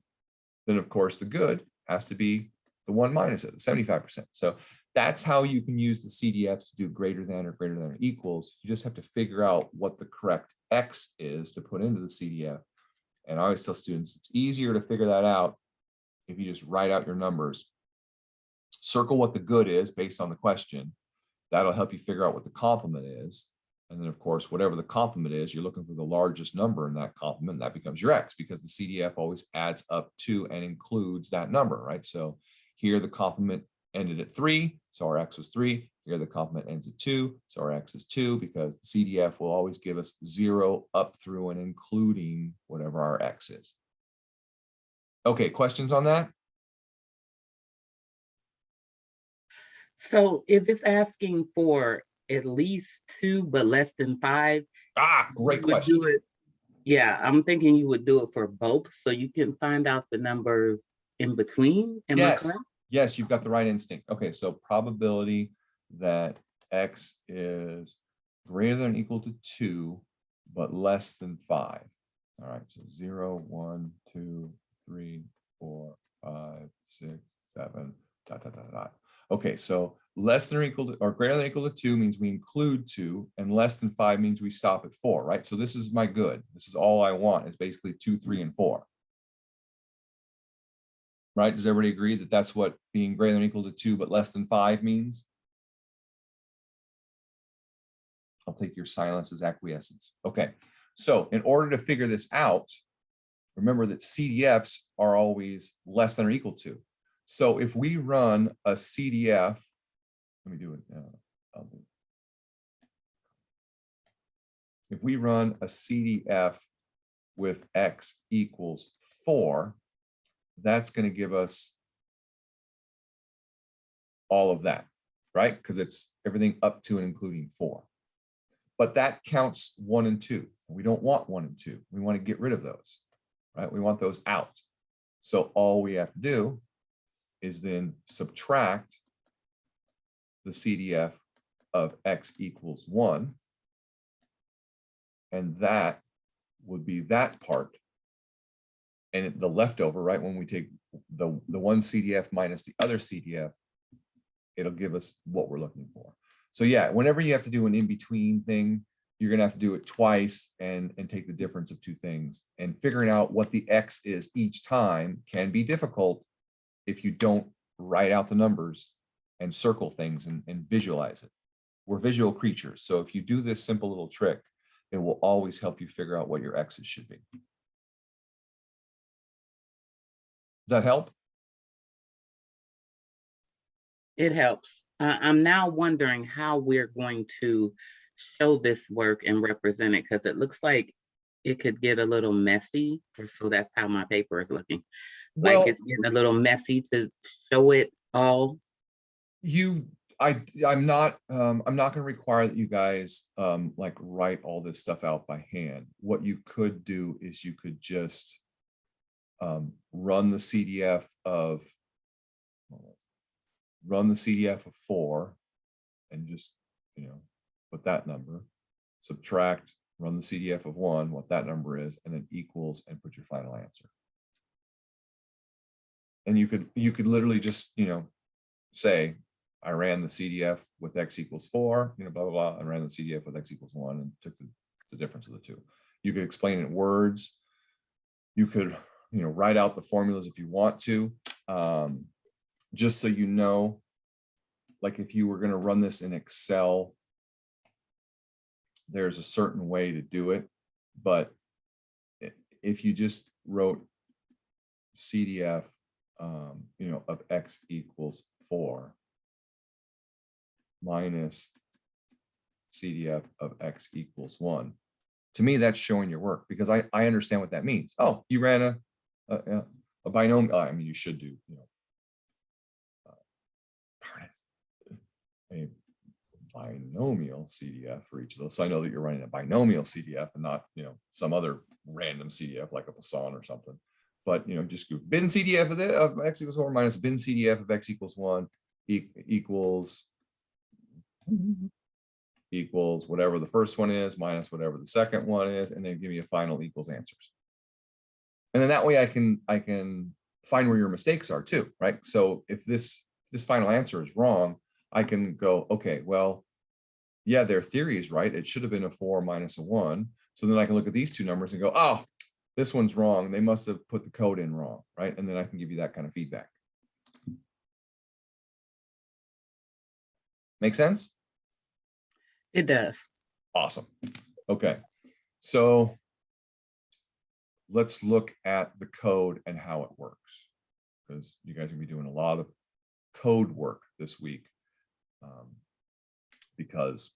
S1: then, of course, the good has to be the 1 minus it, 75%. So that's how you can use the CDFs to do greater than or equals. You just have to figure out what the correct X is to put into the CDF. And I always tell students, it's easier to figure that out if you just write out your numbers. Circle what the good is based on the question. That'll help you figure out what the complement is. And then, of course, whatever the complement is, you're looking for the largest number in that complement. That becomes your X, because the CDF always adds up to and includes that number, right? So here the complement ended at 3, so our X was 3. Here the complement ends at 2, so our X is 2, because the CDF will always give us 0 up through and including whatever our X is. Okay, questions on that?
S5: So if it's asking for at least 2 but less than 5,
S1: Great
S5: you would
S1: question.
S5: do it. Yeah, I'm thinking you would do it for both, so you can find out the numbers in between. Am I correct?
S1: Yes, you've got the right instinct. Okay, so probability that X is greater than or equal to 2, but less than 5. All right, so 0, 1, 2, 3, 4, 5, 6, 7, dot, dot, dot, dot. Okay, so less than or equal to, or greater than or equal to 2 means we include 2, and less than 5 means we stop at 4, right? So this is my good. This is all I want, is basically 2, 3, and 4. Right? Does everybody agree that that's what being greater than or equal to 2 but less than 5 means? I'll take your silence as acquiescence. Okay, so in order to figure this out, remember that CDFs are always less than or equal to. So if we run a CDF, let me do it. If we run a CDF with X equals 4, that's going to give us all of that, right? Because it's everything up to and including 4. But that counts 1 and 2. We don't want 1 and 2. We want to get rid of those, right? We want those out. So all we have to do is then subtract the CDF of X equals 1. And that would be that part and the leftover, right? When we take the one CDF minus the other CDF, it'll give us what we're looking for. So yeah, whenever you have to do an in-between thing, you're gonna have to do it twice and take the difference of two things. And figuring out what the X is each time can be difficult if you don't write out the numbers and circle things and visualize it. We're visual creatures. So if you do this simple little trick, it will always help you figure out what your X's should be. Does that help?
S5: It helps. I'm now wondering how we're going to show this work and represent it, because it looks like it could get a little messy, or so that's how my paper is looking. Like
S1: Well,
S5: it's getting a little messy to show it all.
S1: I'm not going to require that you guys like write all this stuff out by hand. What you could do is you could just run the CDF of 4 and just, put that number, subtract, run the CDF of 1, what that number is, and then equals, and put your final answer. And you could literally just, say, I ran the CDF with X equals 4, blah, blah, blah, and ran the CDF with X equals 1 and took the difference of the two. You could explain it in words. You could, write out the formulas if you want to, just so you know, like if you were going to run this in Excel, there's a certain way to do it. But if you just wrote CDF, of X equals 4 minus CDF of X equals 1, to me, that's showing your work, because I understand what that means. Oh, you ran a binomial. I mean, you should do, a binomial CDF for each of those. So I know that you're running a binomial CDF and not, some other random CDF like a Poisson or something. But, just go bin CDF of X equals 4 minus bin CDF of X equals 1 equals whatever the first one is minus whatever the second one is, and then give me a final equals answers. And then that way I can find where your mistakes are too, right? So if this final answer is wrong, I can go, okay, well, yeah, their theory is right. It should have been a 4 minus a 1. So then I can look at these two numbers and go, oh, this one's wrong. They must have put the code in wrong, right? And then I can give you that kind of feedback. Make sense?
S5: It does.
S1: Awesome. Okay. So let's look at the code and how it works, because you guys are going to be doing a lot of code work this week. Because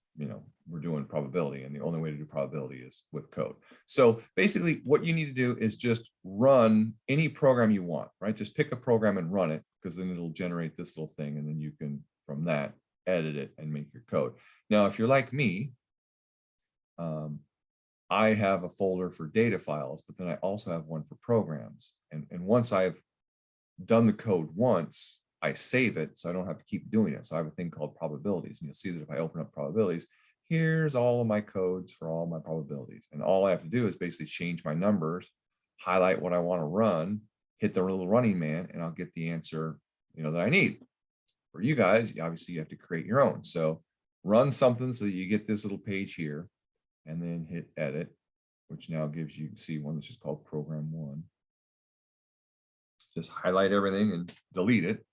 S1: we're doing probability, and the only way to do probability is with code. So basically what you need to do is just run any program you want, right? Just pick a program and run it, because then it'll generate this little thing, and then you can from that edit it and make your code. Now, if you're like me, I have a folder for data files, but then I also have one for programs. And once I've done the code once, I save it so I don't have to keep doing it. So I have a thing called probabilities, and you'll see that if I open up probabilities, here's all of my codes for all my probabilities. And all I have to do is basically change my numbers, highlight what I want to run, hit the little running man, and I'll get the answer, that I need. For you guys, obviously you have to create your own. So run something so that you get this little page here, and then hit edit, which now gives you, see one that's just called program 1. Just highlight everything and delete it.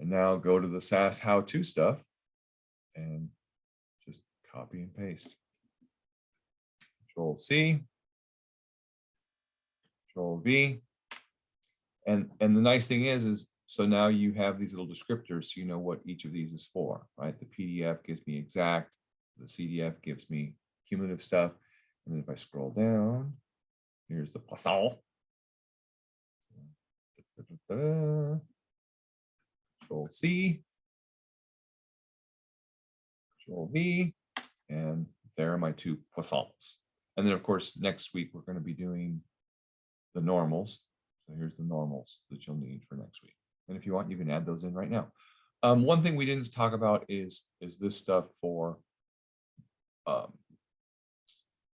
S1: And now go to the SAS how-to stuff and just copy and paste. Control C, Control V. And the nice thing is so now you have these little descriptors, so you know what each of these is for, right? The PDF gives me exact, the CDF gives me cumulative stuff. And then if I scroll down, here's the Poisson. Control C, Control V, and there are my two Poissons. And then of course, next week, we're going to be doing the normals. So here's the normals that you'll need for next week. And if you want, you can add those in right now. One thing we didn't talk about is this stuff for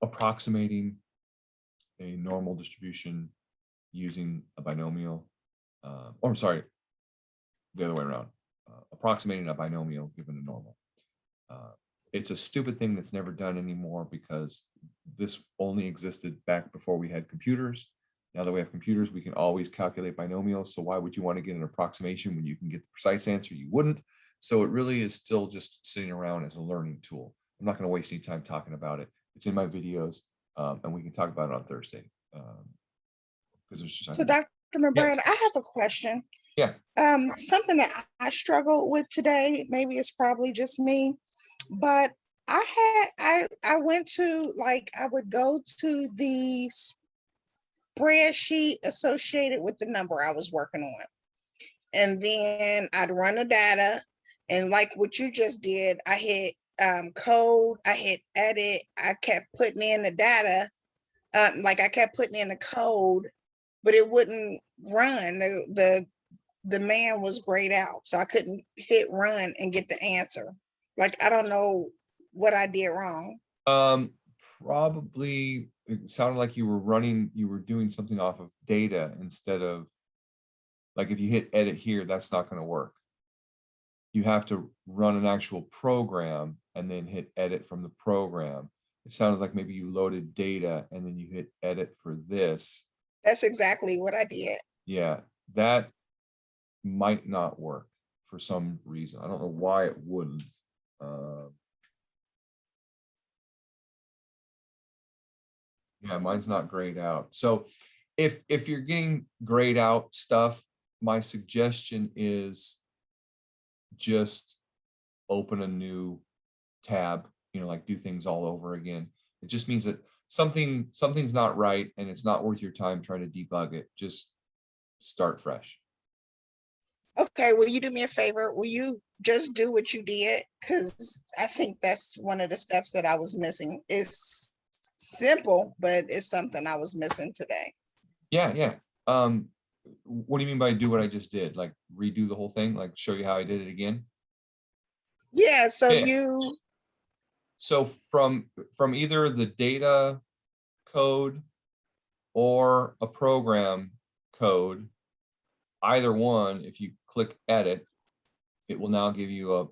S1: approximating a normal distribution using a binomial, or I'm sorry, the other way around, approximating a binomial given a normal. It's a stupid thing that's never done anymore because this only existed back before we had computers. Now that we have computers, we can always calculate binomials. So why would you want to get an approximation when you can get the precise answer? You wouldn't. So it really is still just sitting around as a learning tool. I'm not going to waste any time talking about it. It's in my videos, and we can talk about it on Thursday. Because there's just
S2: So Dr. McBride, I have a question.
S1: Yeah.
S2: Something that I struggled with today, maybe it's probably just me, but I went to, like, I would go to the spreadsheet associated with the number I was working on. And then I'd run the data, and like what you just did, I hit code, I hit edit, I kept putting in the data, like I kept putting in the code, but it wouldn't run. The man was grayed out, so I couldn't hit run and get the answer. Like, I don't know what I did wrong.
S1: Probably it sounded like you were doing something off of data instead of, like, if you hit edit here, that's not going to work. You have to run an actual program and then hit edit from the program. It sounds like maybe you loaded data and then you hit edit for this.
S2: That's exactly what I did.
S1: Yeah, that might not work for some reason. I don't know why it wouldn't. Yeah, mine's not grayed out. So if you're getting grayed out stuff, my suggestion is just open a new tab, like do things all over again. It just means that something's not right and it's not worth your time trying to debug it. Just start fresh.
S2: Okay, will you do me a favor? Will you just do what you did? Because I think that's one of the steps that I was missing. It's simple, but it's something I was missing today.
S1: Yeah. What do you mean by do what I just did? Like redo the whole thing? Like show you how I did it again?
S2: Yeah, so
S1: Yeah. So from either the data code or a program code, either one, if you click edit, it will now give you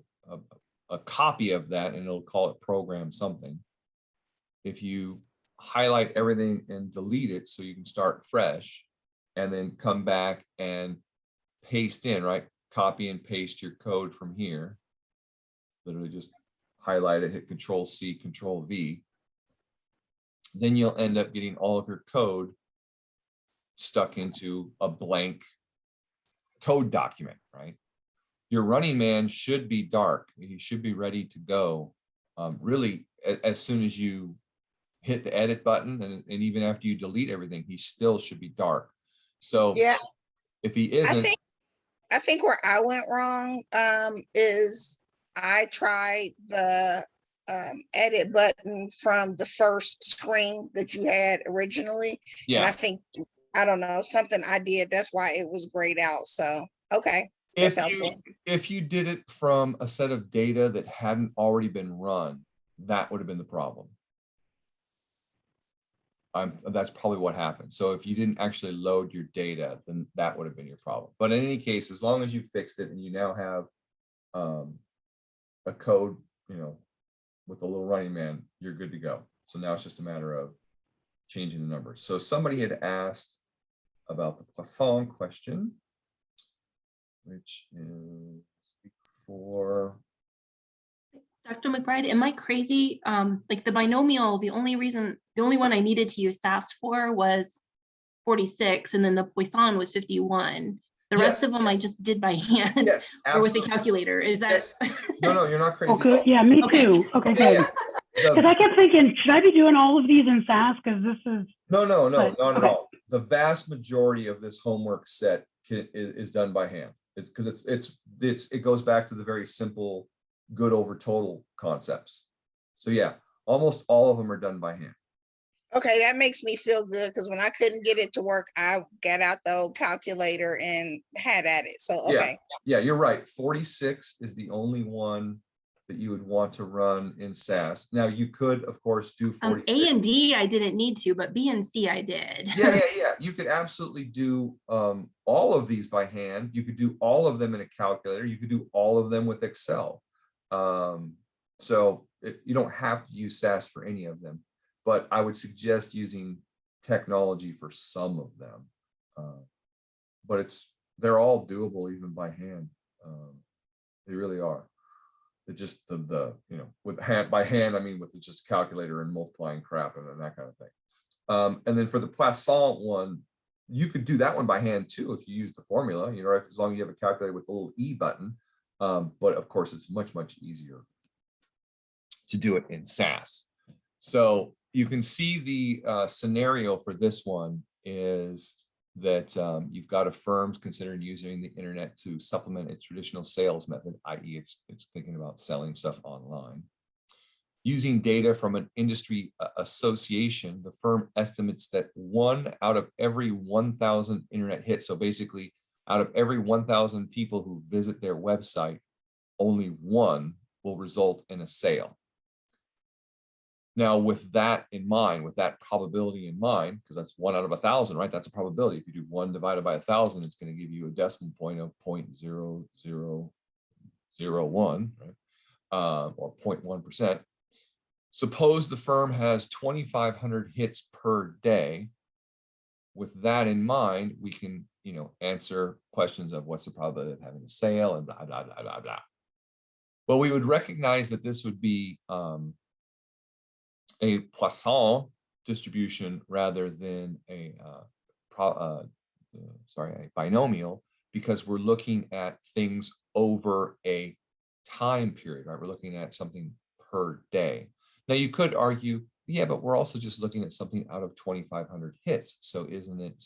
S1: a copy of that and it'll call it program something. If you highlight everything and delete it so you can start fresh and then come back and paste in, right? Copy and paste your code from here. Literally just highlight it, hit Control C, Control V. Then you'll end up getting all of your code stuck into a blank code document, right? Your running man should be dark. He should be ready to go really as soon as you hit the edit button, and even after you delete everything, he still should be dark. So
S2: yeah,
S1: if he isn't,
S2: I think where I went wrong is I tried the edit button from the first screen that you had originally.
S1: yeah.
S2: And I think, I don't know, something I did, that's why it was grayed out. So, okay, that's helpful.
S1: If you did it from a set of data that hadn't already been run, that would have been the problem. That's probably what happened. So if you didn't actually load your data, then that would have been your problem. But in any case, as long as you fixed it and you now have a code, with a little running man, you're good to go. So now it's just a matter of changing the numbers. So somebody had asked about the Poisson question, which is for
S4: Dr. McBride, am I crazy? Like the binomial, the only one I needed to use SAS for was 46, and then the Poisson was 51. The rest of them I just did by hand or with the calculator. Is that?
S1: Yes. No, you're not crazy.
S6: Okay, yeah, me too. Okay, good. Because I kept thinking, should I be doing all of these in SAS? Because this is
S1: No, not at all. The vast majority of this homework set is done by hand because it goes back to the very simple good over total concepts. So yeah, almost all of them are done by hand.
S2: Okay, that makes me feel good because when I couldn't get it to work, I got out the old calculator and had at it. So okay.
S1: Yeah, you're right. 46 is the only one that you would want to run in SAS. Now you could, of course, do 46.
S4: A and D I didn't need to, but B and C I did.
S1: Yeah. You could absolutely do all of these by hand. You could do all of them in a calculator. You could do all of them with Excel. You don't have to use SAS for any of them, but I would suggest using technology for some of them. But they're all doable even by hand. They really are. It just with by hand, I mean with just calculator and multiplying crap and that kind of thing. And then for the Poisson one, you could do that one by hand too if you use the formula, as long as you have a calculator with a little E button. But of course, it's much easier to do it in SAS. So you can see the scenario for this one is that you've got a firm considering using the internet to supplement its traditional sales method, i.e. it's thinking about selling stuff online. Using data from an industry association, the firm estimates that 1 out of every 1,000 internet hits, so basically out of every 1,000 people who visit their website, only 1 will result in a sale. Now, with that in mind, with that probability in mind, because that's 1 out of 1,000, right? That's a probability. If you do 1 divided by 1,000, it's going to give you a decimal point of 0.0001, right? Or 0.1%. Suppose the firm has 2,500 hits per day. With that in mind, we can, answer questions of what's the probability of having a sale and blah, blah, blah, blah, blah. Well, we would recognize that this would be a Poisson distribution rather than a binomial, because we're looking at things over a time period, right? We're looking at something per day. Now you could argue, yeah, but we're also just looking at something out of 2,500 hits. So isn't it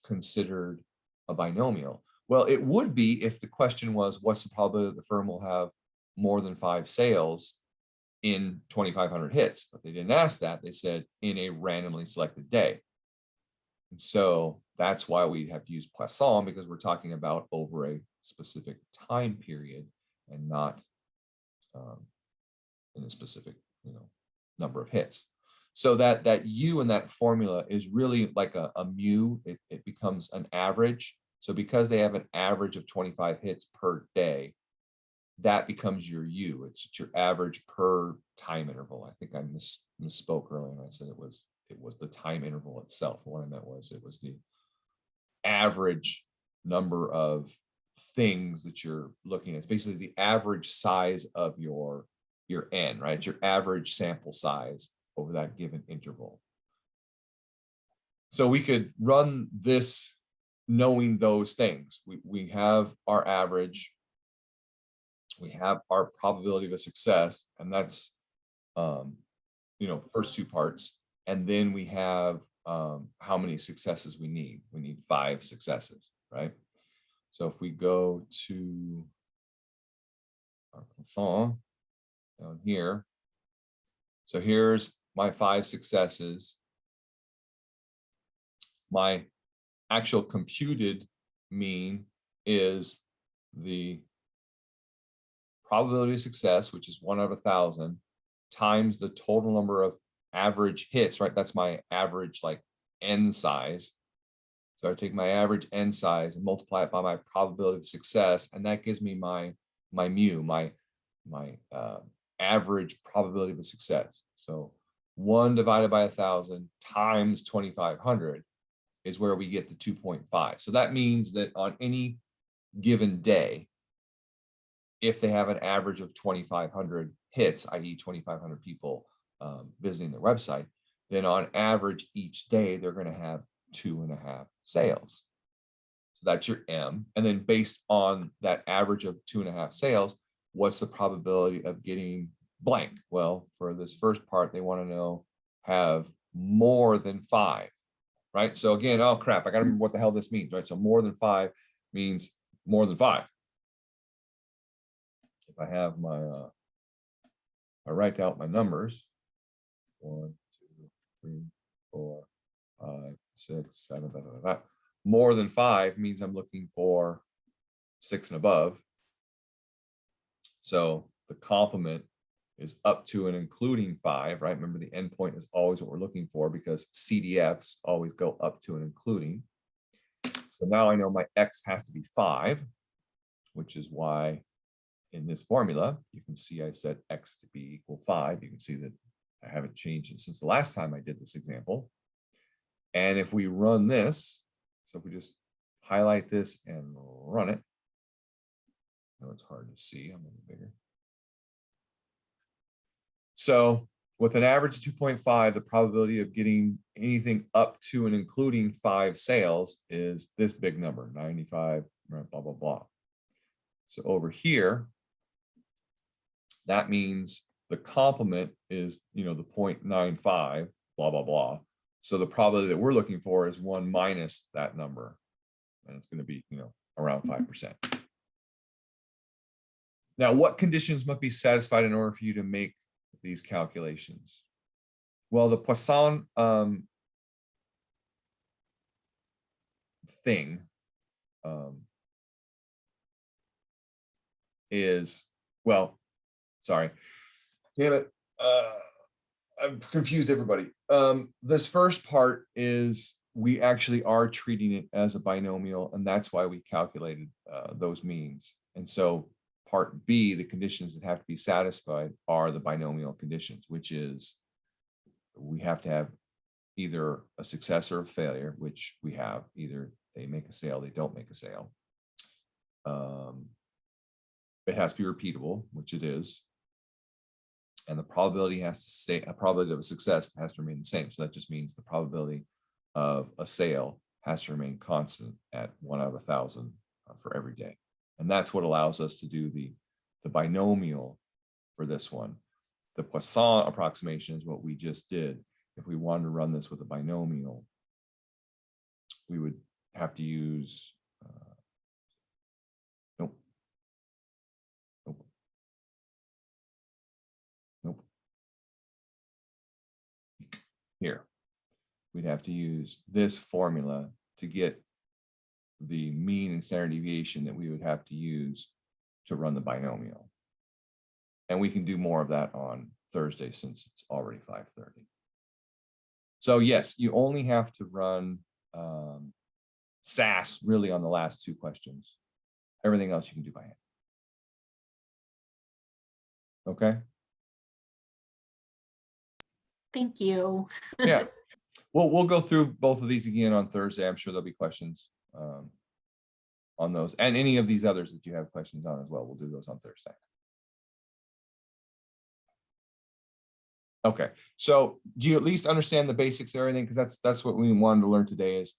S1: considered a binomial? Well, it would be if the question was, what's the probability that the firm will have more than 5 sales in 2,500 hits? But they didn't ask that. They said in a randomly selected day. And so that's why we have to use Poisson, because we're talking about over a specific time period and not in a specific number of hits. So that U in that formula is really like a mu. It becomes an average. So because they have an average of 25 hits per day, that becomes your U. It's your average per time interval. I think I misspoke earlier when I said it was the time interval itself. What I meant was it was the average number of things that you're looking at. It's basically the average size of your N, right? It's your average sample size over that given interval. So we could run this knowing those things. We have our average, we have our probability of a success, and that's first 2 parts, and then we have how many successes we need. We need 5 successes, right? So if we go to our Poisson down here, so here's my 5 successes. My actual computed mean is the probability of success, which is 1 out of 1,000, times the total number of average hits, right? That's my average N size. So I take my average N size and multiply it by my probability of success, and that gives me my mu, my average probability of a success. So 1 divided by 1,000 times 2,500 is where we get the 2.5. So that means that on any given day, if they have an average of 2,500 hits, i.e. 2,500 people visiting their website, then on average each day, they're going to have 2.5 sales. So that's your M. And then based on that average of 2.5 sales, what's the probability of getting blank? Well, for this first part, they want to know have more than 5, right? So again, oh crap, I got to remember what the hell this means, right? So more than 5 means more than 5. If I have my, I write out my numbers, 1, 2, 3, 4, 5, 6, 7, blah, blah, blah. More than 5 means I'm looking for 6 and above. So the complement is up to and including 5, right? Remember, the endpoint is always what we're looking for because CDFs always go up to and including. So now I know my X has to be 5, which is why in this formula, you can see I set X to be equal 5. You can see that I haven't changed it since the last time I did this example. And if we run this, so if we just highlight this and run it, I know it's hard to see, I'm a little bigger. So with an average of 2.5, the probability of getting anything up to and including 5 sales is this big number, 95, blah, blah, blah. So over here, that means the complement is, the 0.95, blah, blah, blah. So the probability that we're looking for is 1 minus that number. And it's going to be, around 5%. Now, what conditions must be satisfied in order for you to make these calculations? Well, the Poisson thing is, well, sorry, damn it, I've confused everybody. This first part is we actually are treating it as a binomial, and that's why we calculated those means. And so part B, the conditions that have to be satisfied are the binomial conditions, which is we have to have either a success or a failure, which we have. Either they make a sale, they don't make a sale. It has to be repeatable, which it is. And the probability has to stay, a probability of a success has to remain the same. So that just means the probability of a sale has to remain constant at 1 out of 1,000 for every day. And that's what allows us to do the binomial for this one. The Poisson approximation is what we just did. If we wanted to run this with a binomial, we would have to use, nope. Here, we'd have to use this formula to get the mean and standard deviation that we would have to use to run the binomial. And we can do more of that on Thursday since it's already 5:30. So yes, you only have to run SAS really on the last 2 questions. Everything else you can do by hand. Okay.
S4: Thank you.
S1: Yeah. Well, we'll go through both of these again on Thursday. I'm sure there'll be questions on those, and any of these others that you have questions on as well. We'll do those on Thursday. Okay, so do you at least understand the basics of everything? Because that's what we wanted to learn today is,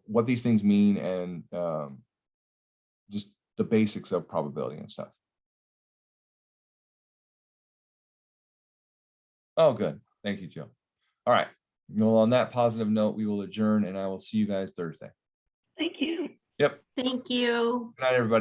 S1: what these things mean and just the basics of probability and stuff. Oh, good. Thank you, Joe. All right. Well, on that positive note, we will adjourn and I will see you guys Thursday.
S6: Thank you.
S1: Yep.
S4: Thank you.
S1: Good night, everybody.